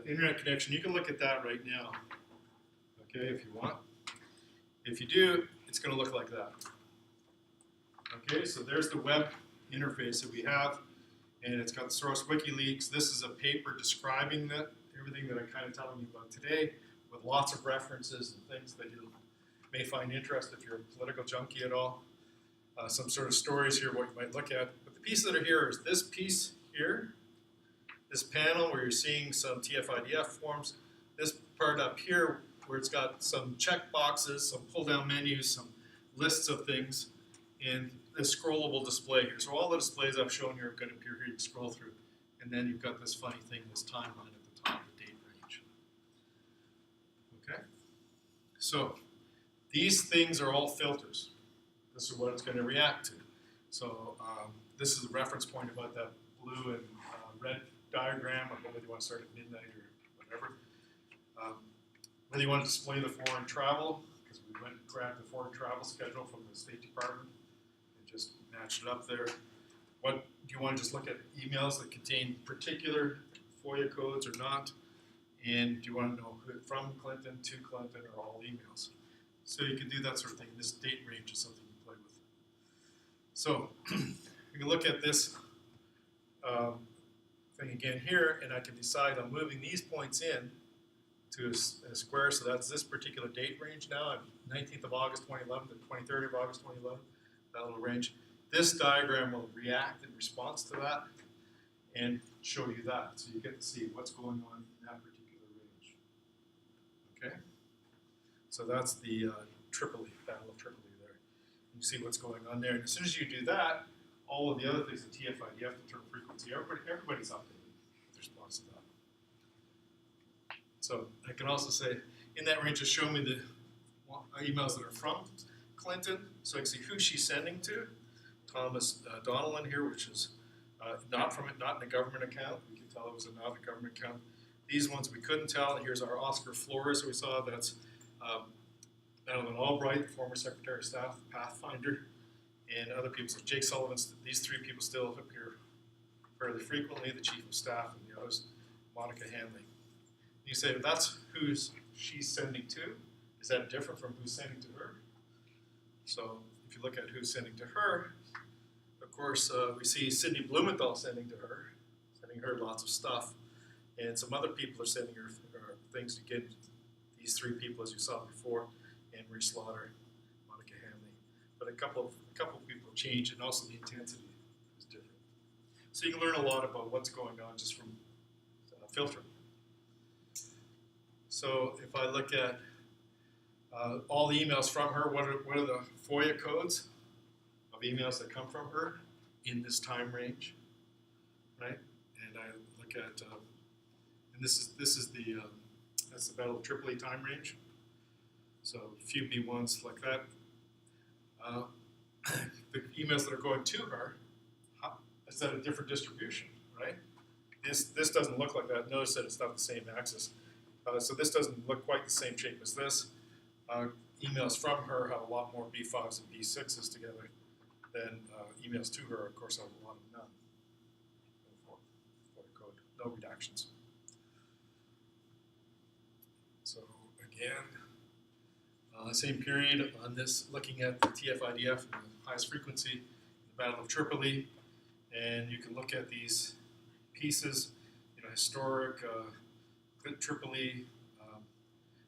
internet connection, you can look at that right now. Okay, if you want. If you do, it's going to look like that. Okay, so there's the web interface that we have, and it's got the source WikiLeaks. This is a paper describing everything that I'm kind of telling you about today, with lots of references and things that you may find interesting if you're a political junkie at all. Some sort of stories here, what you might look at. But the pieces that are here is this piece here, this panel where you're seeing some TF-IDF forms, this part up here where it's got some check boxes, some pull-down menus, some lists of things, and this scrollable display here. So all the displays I've shown here are going to appear here. You can scroll through. And then you've got this funny thing, this timeline at the top, the date range. Okay? So these things are all filters. This is what it's going to react to. So this is a reference point about that blue and red diagram, or whether you want to start at midnight or whatever. Whether you want to display the foreign travel, because we went and grabbed the foreign travel schedule from the State Department and just matched it up there. What do you want to just look at emails that contain particular FOIA codes or not? And do you want to know who from Clinton to Clinton or all emails? So you can do that sort of thing. This date range is something you play with. So we can look at this thing again here, and I can decide I'm moving these points in to a square, so that's this particular date range now, 19th of August 2011 to 23rd of August 2011, that little range. This diagram will react in response to that, and show you that. So you get to see what's going on in that particular range. Okay? So that's the Tripoli, Battle of Tripoli there. You see what's going on there. And as soon as you do that, all of the other things, the TF-IDF, the term frequency, everybody's updated with response to that. So I can also say, in that range, just show me the emails that are from Clinton, so I can see who she's sending to. Thomas Donnellan here, which is not in a government account. We can tell it was not a government account. These ones we couldn't tell. Here's our Oscar Flores we saw. That's Madeleine Albright, the former Secretary of Staff, Pathfinder, and other people. So Jake Sullivan, these three people still appear fairly frequently, the Chief of Staff and the others, Monica Hanley. You say, that's who she's sending to. Is that different from who's sending to her? So if you look at who's sending to her, of course, we see Sidney Blumenthal sending her lots of stuff. And some other people are sending her things to get these three people, as you saw before, Anne Marie Slaughter, Monica Hanley. But a couple of people change, and also the intensity is different. So you can learn a lot about what's going on just from filtering. So if I look at all the emails from her, what are the FOIA codes of emails that come from her in this time range, right? And I look at, and this is the that's the Battle of Tripoli time range. So a few B1s like that. The emails that are going to her, is that a different distribution, right? This doesn't look like that. Notice that it's not the same axis. So this doesn't look quite the same shape as this. Emails from her have a lot more B5s and B6s together than emails to her, of course, have a lot of none. For code, no redactions. So again, same period on this, looking at the TF-IDF and the highest frequency, the Battle of Tripoli, and you can look at these pieces, historic, Tripoli.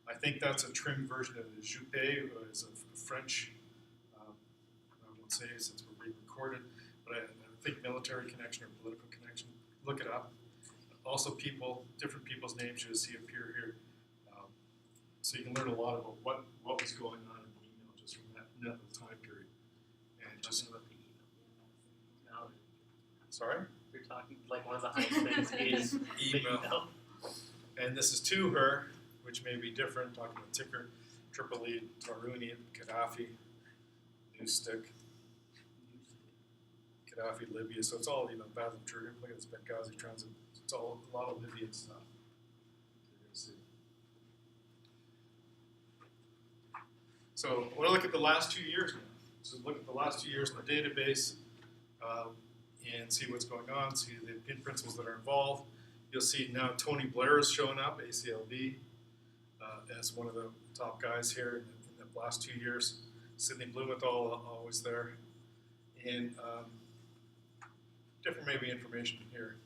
I think that's a trimmed version of the Juppé, is a French, I won't say it since we're being recorded, but I think military connection or political connection. Look it up. Also different people's names you'll see appear here. So you can learn a lot about what was going on in the email just from that little time period. And just
about the email.
Sorry?
You're talking like one of the highest things is email.
And this is to her, which may be different, talking about Ticker, Tripoli, Taruni, Gaddafi, Newstick, Gaddafi, Libya. So it's all, Battle of Tripoli. Look at this Benghazi transit. It's all a lot of Libyan stuff. You're going to see. So I want to look at the last 2 years now. So look at the last 2 years in the database and see what's going on, see the pin principles that are involved. You'll see now Tony Blair is showing up, ACLB, as one of the top guys here in the last 2 years. Sidney Blumenthal always there. And different maybe information here.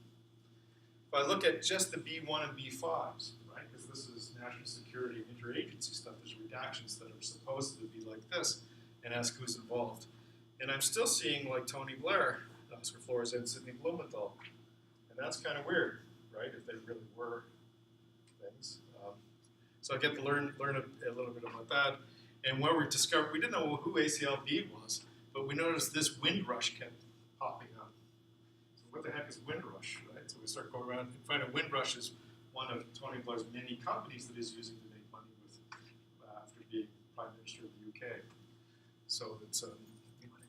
If I look at just the B1 and B5s, right, because this is national security and interagency stuff, there's redactions that are supposed to be like this, and ask who's involved. And I'm still seeing like Tony Blair, Oscar Flores, and Sidney Blumenthal. And that's kind of weird, right, if they really were things. So I get to learn a little bit about that. And where we discovered, we didn't know who ACLB was, but we noticed this Windrush kept popping up. So what the heck is Windrush, right? So we start going around and find out Windrush is one of Tony Blair's many companies that he's using to make money with after being Prime Minister of the UK. So it's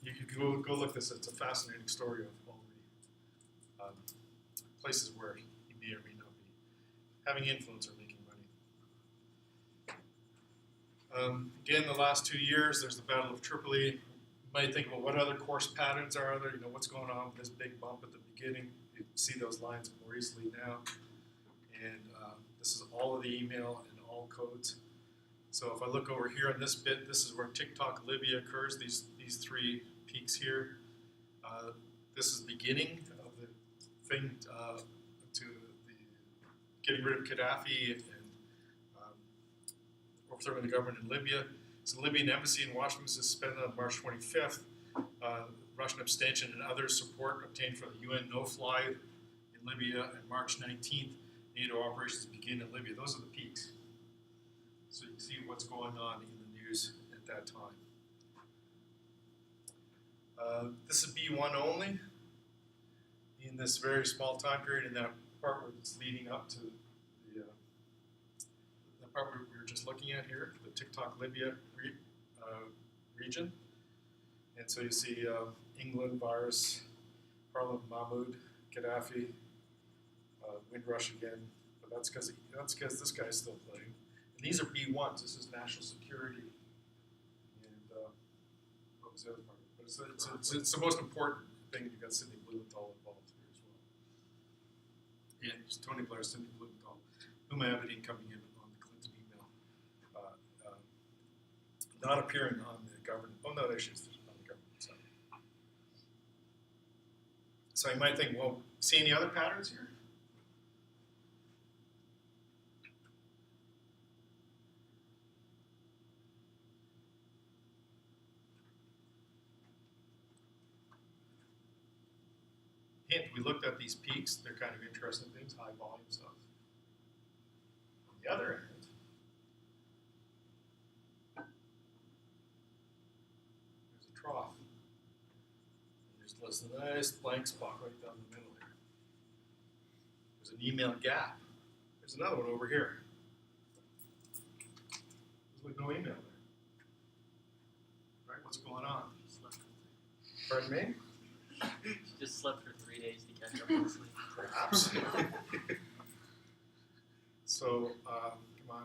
you can go look this. It's a fascinating story of all the places where he may or may not be having influence or making money. Again, the last 2 years, there's the Battle of Tripoli. You might think about what other course patterns are there. What's going on with this big bump at the beginning. You see those lines more easily now. And this is all of the email and all codes. So if I look over here on this bit, this is where TikTok Libya occurs, these three peaks here. This is the beginning of the thing to the getting rid of Gaddafi and overthrowing the government in Libya. So the Libyan embassy in Washington was suspended on March 25th. Russian abstention and other support obtained for the UN no-fly in Libya, and March 19th, NATO operations begin in Libya. Those are the peaks. So you can see what's going on in the news at that time. This is B1 only in this very small time period, in that part where it's leading up to the part we were just looking at here, the TikTok Libya region. And so you see England, virus, Parliament Mahmoud, Gaddafi, Windrush again, but that's because this guy's still playing. And these are B1s. This is national security. And what was the other part? But it's the most important thing. You've got Sidney Blumenthal involved here as well. Yeah, it's Tony Blair, Sidney Blumenthal, Huma Abedin coming in on the Clinton email, not appearing on the government. Oh no, there she is on the government side. So you might think, well, see any other patterns here? Hint, we looked at these peaks. They're kind of interesting things, high volume stuff. On the other end, there's a trough. And there's a nice blank spot right down the middle here. There's an email gap. There's another one over here. There's like no email there. Right? What's going on? Pardon me?
She just slept for 3 days to catch up on sleep.
Perhaps. So, come on. All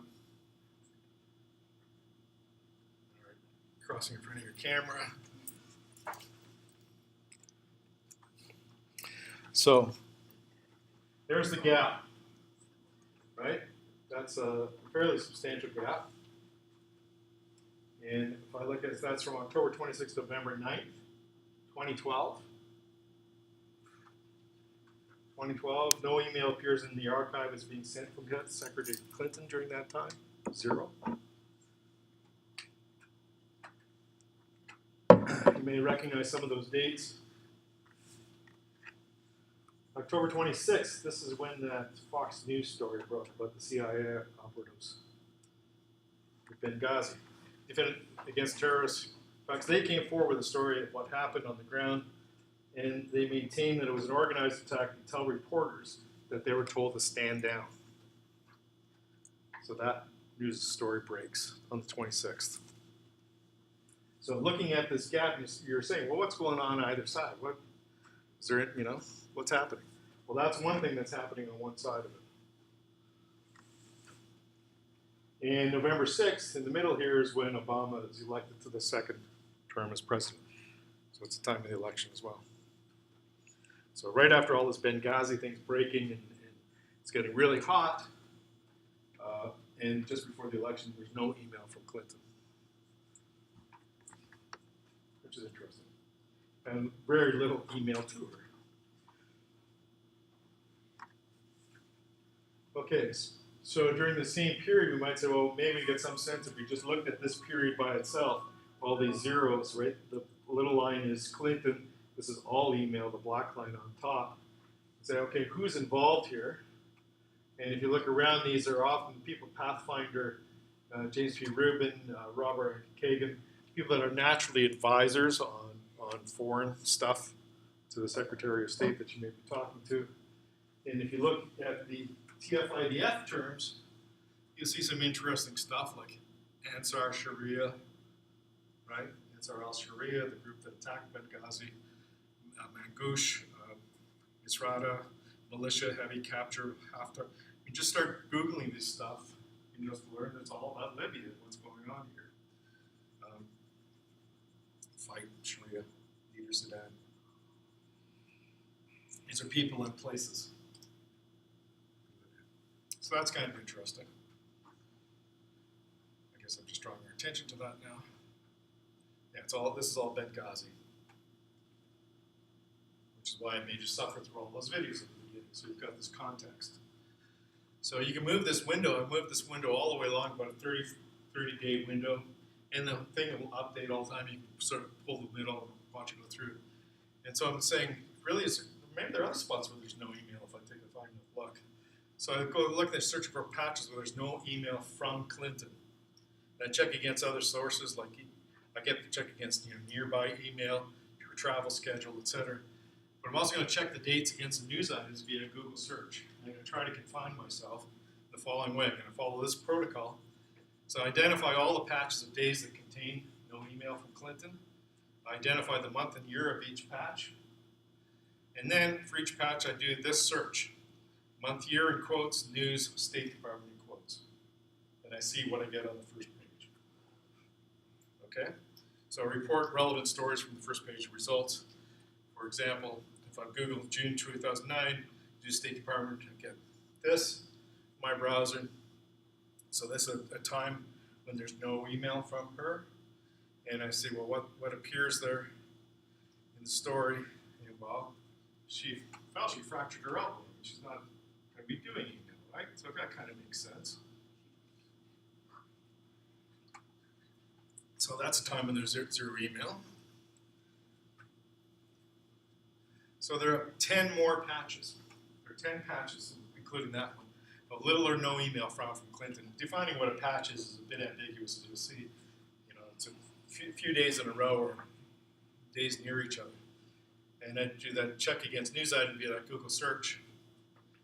right, crossing in front of your camera. So, there's the gap, right? That's a fairly substantial gap. And if I look at that's from October 26th to November 9th, 2012. 2012, no email appears in the archive as being sent from Secretary Clinton during that time. 0. You may recognize some of those dates. October 26th, this is when that Fox News story broke about the CIA operatives with Benghazi. Defended against terrorists. In fact, they came forward with a story of what happened on the ground, and they maintained that it was an organized attack and tell reporters that they were told to stand down. So that news story breaks on the 26th. So looking at this gap, you're saying, well, what's going on either side? What is there? What's happening? Well, that's one thing that's happening on one side of it. And November 6th, in the middle here, is when Obama is elected to the second term as president. So it's the time of the election as well. So right after all this Benghazi thing's breaking and it's getting really hot, and just before the election, there's no email from Clinton, which is interesting. And very little email to her. Okay, so during the same period, we might say, well, maybe we get some sense if we just looked at this period by itself, all these zeros, right? The little line is Clinton. This is all email, the black line on top. Say, okay, who's involved here? And if you look around, these are often people, Pathfinder, James P. Rubin, Robert Kagan, people that are naturally advisors on foreign stuff to the Secretary of State that you may be talking to. And if you look at the TF-IDF terms, you'll see some interesting stuff like Ansar Sharia, right? Ansar al-Sharia, the group that attacked Benghazi, Mangouche, Misrata, militia, heavy capture, Haftar. You just start Googling this stuff, and you'll learn it's all about Libya, what's going on here. Fight, Sharia, leader Sudan. These are people and places. So that's kind of interesting. I guess I'm just drawing your attention to that now. Yeah, this is all Benghazi. Which is why I made you suffer through all those videos at the beginning, so you've got this context. So you can move this window. I moved this window all the way along, about a 30-day window, and the thing will update all the time. You can sort of pull the middle and watch it go through. And so I'm saying, really, maybe there are other spots where there's no email if I look. So I go look at search for patches where there's no email from Clinton. And I check against other sources, like I get to check against nearby email, your travel schedule, etc. But I'm also going to check the dates against the news items via Google search. I'm going to try to confine myself the following way. I'm going to follow this protocol. So I identify all the patches of days that contain no email from Clinton. I identify the month and year of each patch. And then for each patch, I do this search. Month, year in quotes, news, State Department in quotes. And I see what I get on the first page. Okay? So I report relevant stories from the first page results. For example, if I Google June 2009, do State Department, I get this, my browser. So this is a time when there's no email from her. And I see, well, what appears there in the story? And, well, she felt she fractured her elbow. She's not going to be doing email, right? So that kind of makes sense. So that's a time when there's zero email. So there are 10 more patches. There are 10 patches, including that one, of little or no email from Clinton. Defining what a patch is a bit ambiguous, as you'll see. It's a few days in a row or days near each other. And I do that check against news item via that Google search.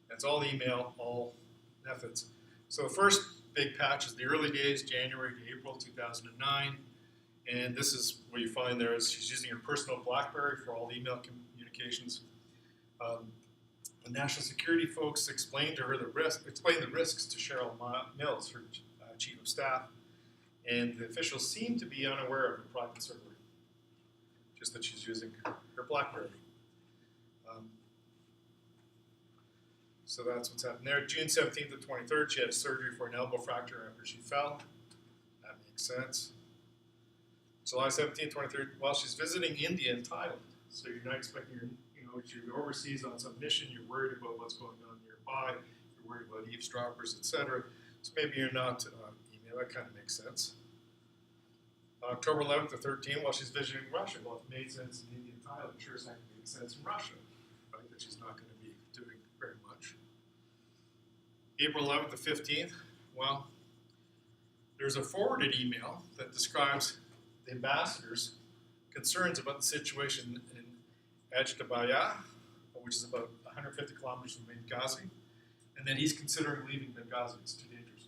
That's all email, all methods. So the first big patch is the early days, January to April 2009. And this is what you find there is she's using her personal BlackBerry for all the email communications. The national security folks explained the risks to Cheryl Mills, her chief of staff. And the officials seem to be unaware of her private server, just that she's using her BlackBerry. So that's what's happened there. June 17th to 23rd, she had surgery for an elbow fracture after she fell. That makes sense. July 17th, 23rd, while she's visiting India and Thailand. So you're not expecting you're overseas on some mission, you're worried about what's going on nearby, you're worried about eavesdroppers, etc. So maybe you're not email, that kind of makes sense. October 11th to 13th, while she's visiting Russia. Well, if it made sense in India and Thailand, I'm sure it's not going to make sense in Russia, right? That she's not going to be doing very much. April 11th to 15th, well, there's a forwarded email that describes the ambassador's concerns about the situation in Ajdabiya, which is about 150 kilometers from Benghazi, and then he's considering leaving Benghazi. It's too dangerous.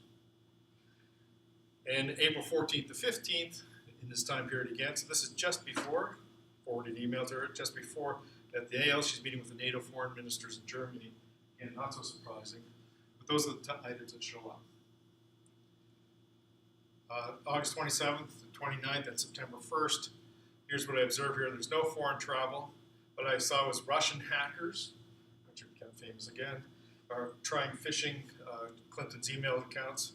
And April 14th to 15th, in this time period again, so this is just before, forwarded email to her, just before at the AL, she's meeting with the NATO foreign ministers in Germany. Again, not so surprising, but those are the items that show up. August 27th to 29th and September 1st, here's what I observed here. There's no foreign travel. What I saw was Russian hackers, which are become famous again, are trying phishing Clinton's email accounts.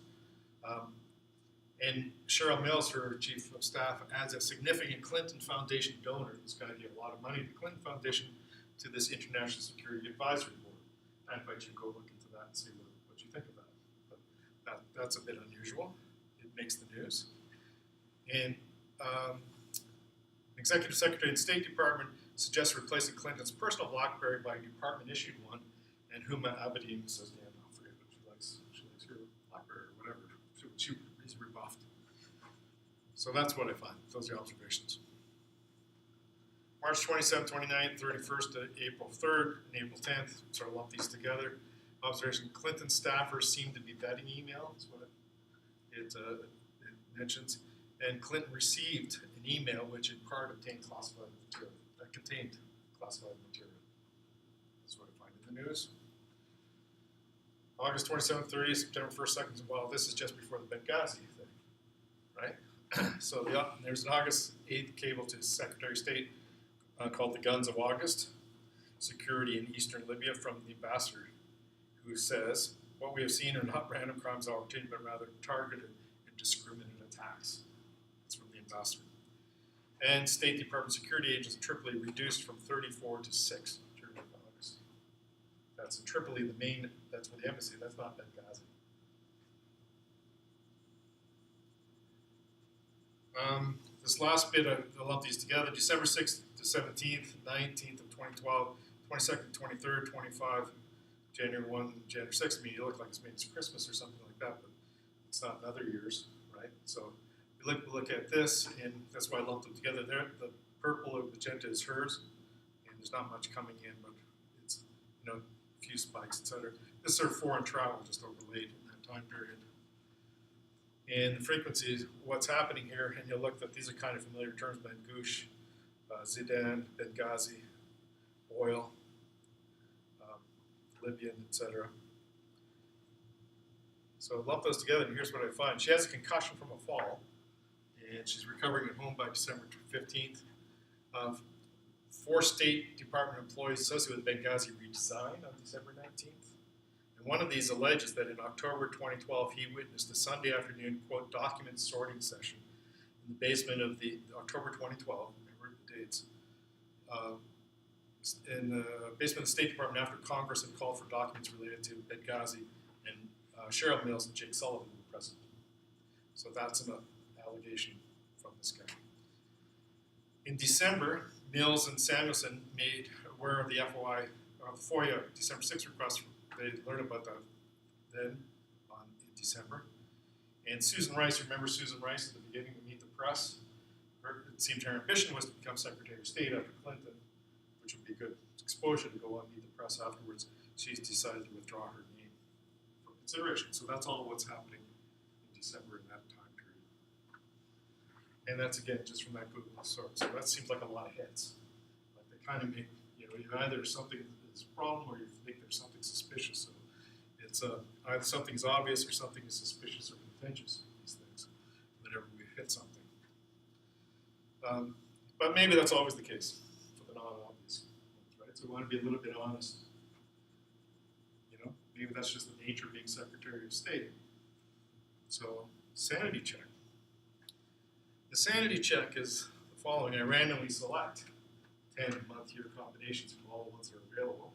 And Cheryl Mills, her chief of staff, adds a significant Clinton Foundation donor. This guy gave a lot of money to the Clinton Foundation to this International Security Advisory Board. I invite you to go look into that and see what you think of that. But that's a bit unusual. It makes the news. And Executive Secretary of the State Department suggests replacing Clinton's personal BlackBerry by a department-issued one, and Huma Abedin says, yeah, no, forget it. She likes her BlackBerry or whatever. She's rebuffed. So that's what I find. Those are the observations. March 27th, 29th, 31st to April 3rd, and April 10th, sort of lump these together. Observation, Clinton staffers seem to be vetting email, is what it mentions. And Clinton received an email which in part contained classified material. That's what I find in the news. August 27th, 30th, September 1st, 2nd, well, this is just before the Benghazi thing, right? So there's an August 8th cable to Secretary of State called The Guns of August, Security in Eastern Libya, from the ambassador, who says, what we have seen are not random crimes of opportunity, but rather targeted and discriminated attacks. That's from the ambassador. And State Department security agents in Tripoli reduced from 34 to 6 during August. That's in Tripoli, that's for the embassy, that's not Benghazi. This last bit, I'll lump these together. December 6th to 17th, 19th of 2012, 22nd, 23rd, 25, January 1, January 6, I mean, you look like it's Christmas or something like that, but it's not in other years, right? So we look at this, and that's why I lumped them together. There, the purple or magenta is hers, and there's not much coming in, but it's, you know, a few spikes, etc. This is sort of foreign travel just overlaid in that time period. And the frequency is what's happening here, and you'll look that these are kind of familiar terms: Mangouche, Zidane, Benghazi, oil, Libyan, etc. So lump those together, and here's what I find. She has a concussion from a fall, and she's recovering at home by December 15th. 4 State Department employees associated with Benghazi resigned on December 19th. And one of these alleges that in October 2012, he witnessed a Sunday afternoon, quote, document sorting session in the basement of the October 2012, remember the dates, in the basement of the State Department after Congress had called for documents related to Benghazi, and Cheryl Mills and Jake Sullivan were present. So that's an allegation from this guy. In December, Mills and Samuelson made aware of the FOIA December 6th request. They learned about that then in December. And Susan Rice, remember Susan Rice at the beginning of Meet the Press? It seemed her ambition was to become Secretary of State after Clinton, which would be good exposure to go on Meet the Press afterwards. She's decided to withdraw her name for consideration. So that's all what's happening in December in that time period. And that's, again, just from that Google source. So that seems like a lot of hits. Like they kind of make, you know, either something is a problem or you think there's something suspicious. So it's either something's obvious or something is suspicious or contentious, these things, whenever we hit something. But maybe that's always the case for the non-obvious ones, right? So we want to be a little bit honest. You know, maybe that's just the nature of being Secretary of State. So, sanity check. The sanity check is the following. I randomly select 10 month-year combinations from all the ones that are available.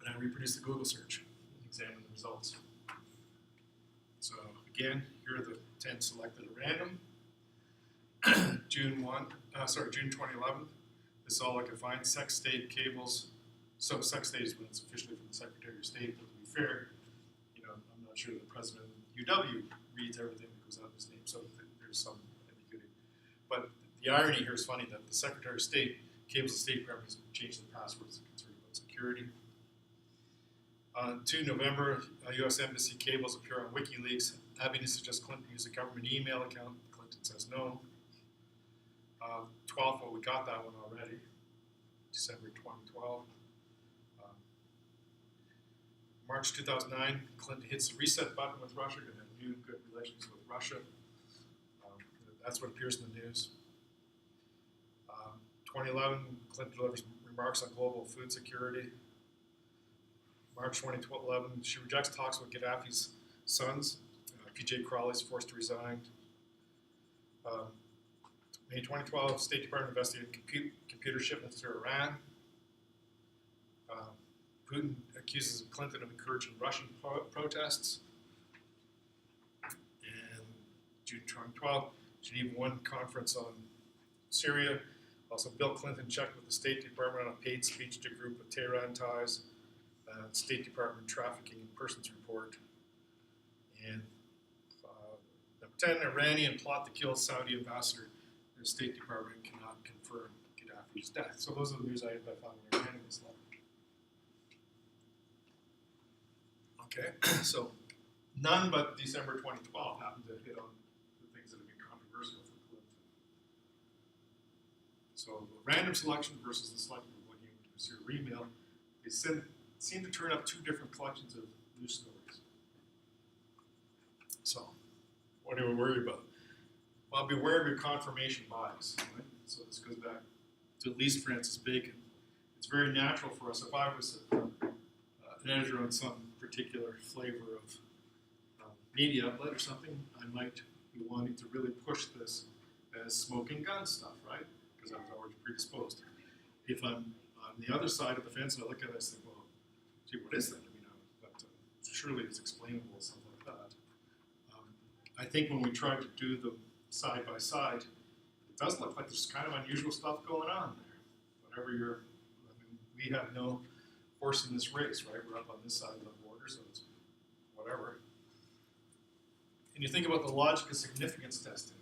And I reproduce the Google search and examine the results. So again, here are the 10 selected at random. June 2011. This is all I could find. Sex state cables. So sex state is when it's officially from the Secretary of State, but to be fair, you know, I'm not sure the president of UW reads everything that goes out of his name, so there's some ambiguity. But the irony here is funny that the Secretary of State cables the State Department has changed the passwords concerned about security. On 2 November, U.S. Embassy cables appear on WikiLeaks. Abbey suggests Clinton use a government email account. Clinton says no. 12th, well, we got that one already, December 2012. March 2009, Clinton hits the reset button with Russia, going to have new good relations with Russia. That's what appears in the news. 2011, Clinton delivers remarks on global food security. March 2011, she rejects talks with Gaddafi's sons. P.J. Crowley's forced to resign. May 2012, State Department investigated computer shipments to Iran. Putin accuses Clinton of encouraging Russian protests. And June 2012, Geneva 1 conference on Syria. Also, Bill Clinton checked with the State Department on a paid speech to group with Tehran ties. State Department trafficking in persons report. And number 10, Iranian plot to kill Saudi ambassador. The State Department cannot confirm Gaddafi's death. So those are the news items I found when I ran this letter. Okay, so none but December 2012 happened to hit on the things that have been controversial for Clinton. So random selection versus the selection of what you produce your email, they seem to turn up 2 different collections of news stories. So what do we worry about? Well, beware of your confirmation bias. Right? So this goes back to at least Francis Bacon. It's very natural for us, if I was an editor on some particular flavor of media outlet or something, I might be wanting to really push this as smoking gun stuff, right? Because I was already predisposed. If I'm on the other side of the fence and I look at it and think, well, gee, what is that? I mean, but surely it's explainable, something like that. I think when we try to do them side by side, it does look like there's kind of unusual stuff going on there. Whatever I mean, we have no horse in this race, right? We're up on this side of the border, so it's whatever. And you think about the logic of significance testing.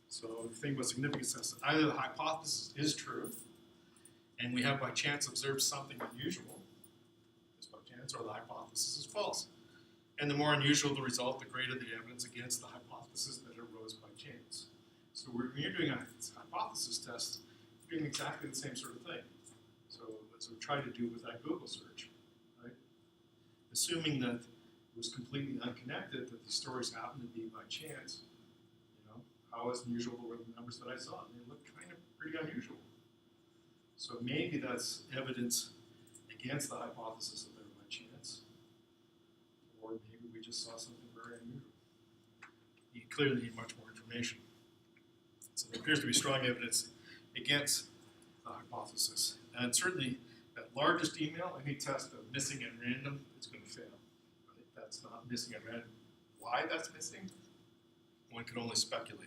So if you think about significance testing, either the hypothesis is true, and we have by chance observed something unusual, just by chance, or the hypothesis is false. And the more unusual the result, the greater the evidence against the hypothesis that arose by chance. So when you're doing a hypothesis test, you're doing exactly the same sort of thing. So as we try to do with that Google search, right? Assuming that it was completely unconnected, that the stories happened to be by chance, how unusual were the numbers that I saw? They looked kind of pretty unusual. So maybe that's evidence against the hypothesis that they're by chance, or maybe we just saw something very unusual. You clearly need much more information. So there appears to be strong evidence against the hypothesis. And certainly that largest email, any test of missing at random, it's going to fail. Right? That's not missing at random. Why that's missing? One can only speculate.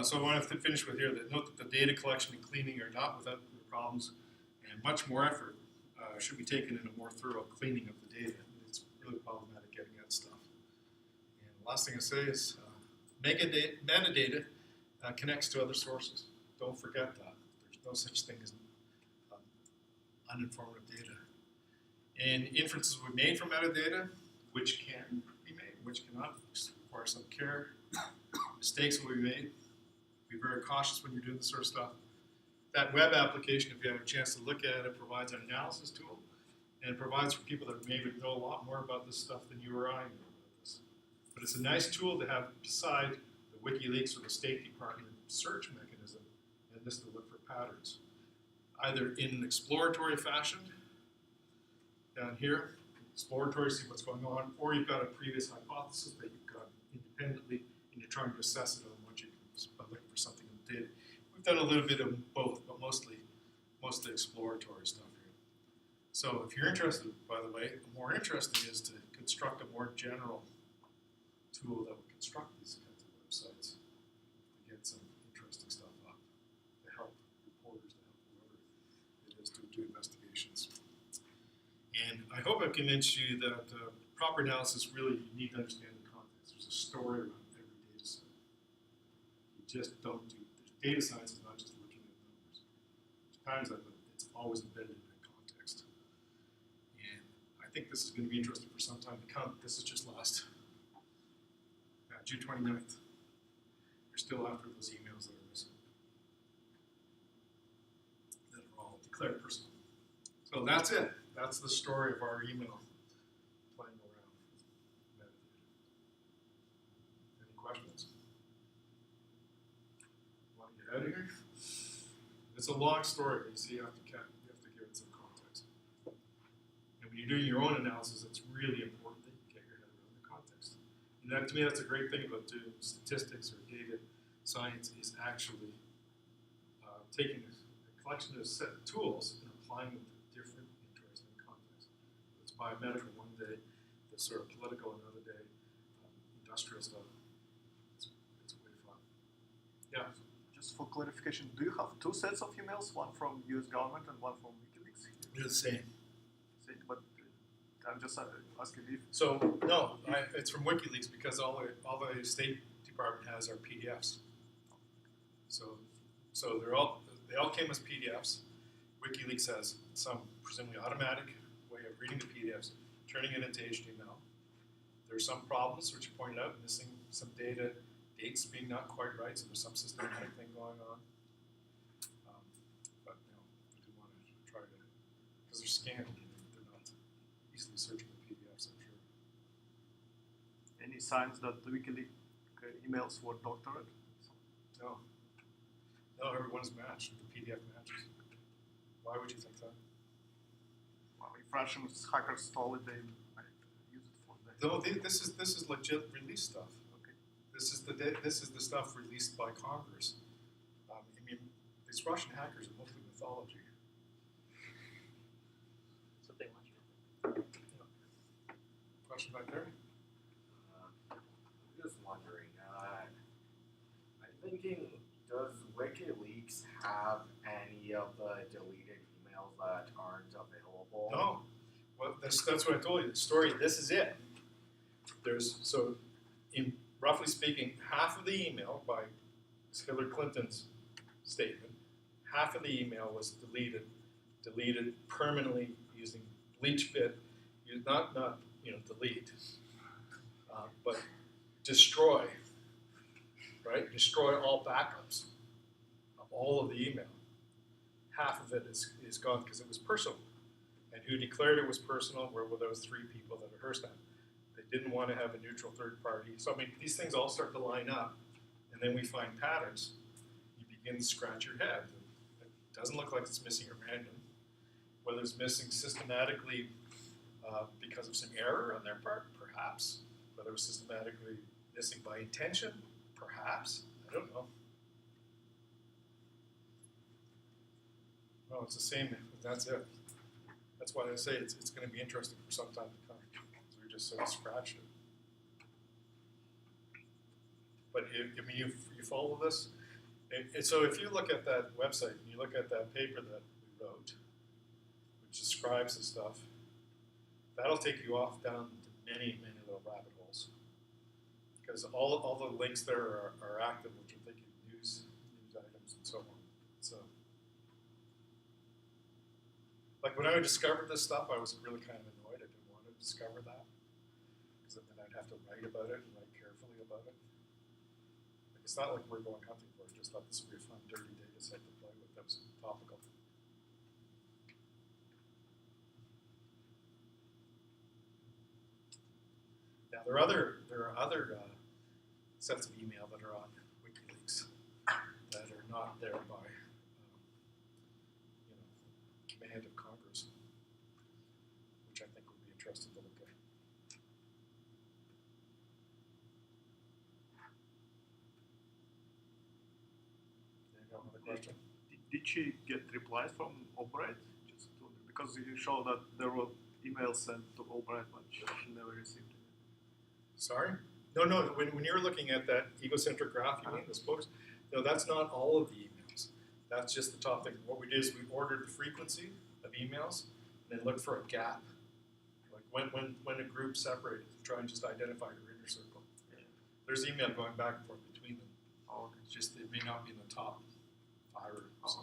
So I want to finish with here that note that the data collection and cleaning are not without their problems, and much more effort should be taken in a more thorough cleaning of the data. It's really problematic getting that stuff. And the last thing I say is metadata connects to other sources. Don't forget that. There's no such thing as uninformative data. And inferences will be made from metadata, which can be made, which cannot, require some care. Mistakes will be made. Be very cautious when you're doing this sort of stuff. That web application, if you have a chance to look at it, provides an analysis tool, and it provides for people that maybe know a lot more about this stuff than you or I know about this. But it's a nice tool to have beside the WikiLeaks or the State Department search mechanism, and this to look for patterns, either in an exploratory fashion, down here, exploratory, see what's going on, or you've got a previous hypothesis that you've got independently, and you're trying to assess it on what you can by looking for something in the data. We've done a little bit of both, but mostly exploratory stuff here. So if you're interested, by the way, more interesting is to construct a more general tool that will construct these kinds of websites to get some interesting stuff up, to help reporters, to help whoever it is to do investigations. And I hope I've convinced you that proper analysis really, you need to understand the context. There's a story around every data set. You just don't do, data science is not just looking at numbers. There's times that it's always embedded in a context. And I think this is going to be interesting for some time to come. This is just last June 29th. We're still after those emails that are missing, that are all declared personal. So that's it. That's the story of our email playing around with metadata. Any questions? Want to get out of here? It's a long story, but you see, you have to give it some context. And when you're doing your own analysis, it's really important that you get your head around the context. And that, to me, that's a great thing about doing statistics or data science is actually taking a collection of set of tools and applying them to different interesting contexts. It's biomedical one day, the sort of political another day, industrial stuff. It's way fun. Yeah.
Just for clarification, do you have two sets of emails, one from US government and one from WikiLeaks?
They're the same.
But I'm just asking if...
So, no, it's from WikiLeaks because all the State Department has are PDFs. So they all came as PDFs. WikiLeaks has some presumably automatic way of reading the PDFs, turning it into HTML. There's some problems which you pointed out, missing some data, dates being not quite right, so there's some systematic thing going on. But I do want to try to, because they're scanned, they're not easily searchable PDFs, I'm sure.
Any signs that the WikiLeaks emails were doctored?
No. No, everyone's matched. The PDF matches. Why would you think that?
Well, if Russian hackers stole it, they might use it for that.
No, this is legit release stuff.
Okay.
This is the stuff released by Congress. I mean, these Russian hackers are mostly mythology.
That's what they want you to think.
Yeah. Question back there?
I'm just wondering, I'm thinking, does WikiLeaks have any of the deleted emails that aren't available
that's what I told you. The story. This is it. In roughly speaking, half of the email by Hillary Clinton's statement, half of the email was deleted permanently using bleach bit. Not delete, but destroy. Right? Destroy all backups of all of the email. Half of it is gone because it was personal. And who declared it was personal were those 3 people that are her staff. They didn't want to have a neutral third party. So, I mean, these things all start to line up, and then we find patterns. You begin to scratch your head. It doesn't look like it's missing at random. Whether it's missing systematically because of some error on their part, perhaps. Whether it was systematically missing by intention, perhaps. I don't know. No, it's the same. That's it. That's why I say it's going to be interesting for some time to come. Because we just sort of scratched it. But you follow this. So if you look at that website and you look at that paper that we wrote, which describes the stuff, that'll take you off down to many, many little rabbit holes. Because all the links there are active, which will take you to news items and so on. So, like when I discovered this stuff, I was really kind of annoyed. I didn't want to discover that. Because then I'd have to write about it and write carefully about it. Like, it's not like we're going hunting for it. Just thought this would be a fun, dirty data set to play with that was topical. Now there are other sets of email that are on WikiLeaks that are not there by command of Congress, which I think would be interesting to look at. Another question?
Did she get replies from Albright? Because you show that there were emails sent to Albright, but she never received it.
Sorry? No. When you're looking at that egocentric graph, you mean this books? No, that's not all of the emails. That's just the top thing. What we did is we ordered the frequency of emails and then looked for a gap. Like when a group separated, to try and just identify your inner circle. Yeah. There's email going back and forth between them.
Oh, okay.
It's just it may not be in the top 5 or so.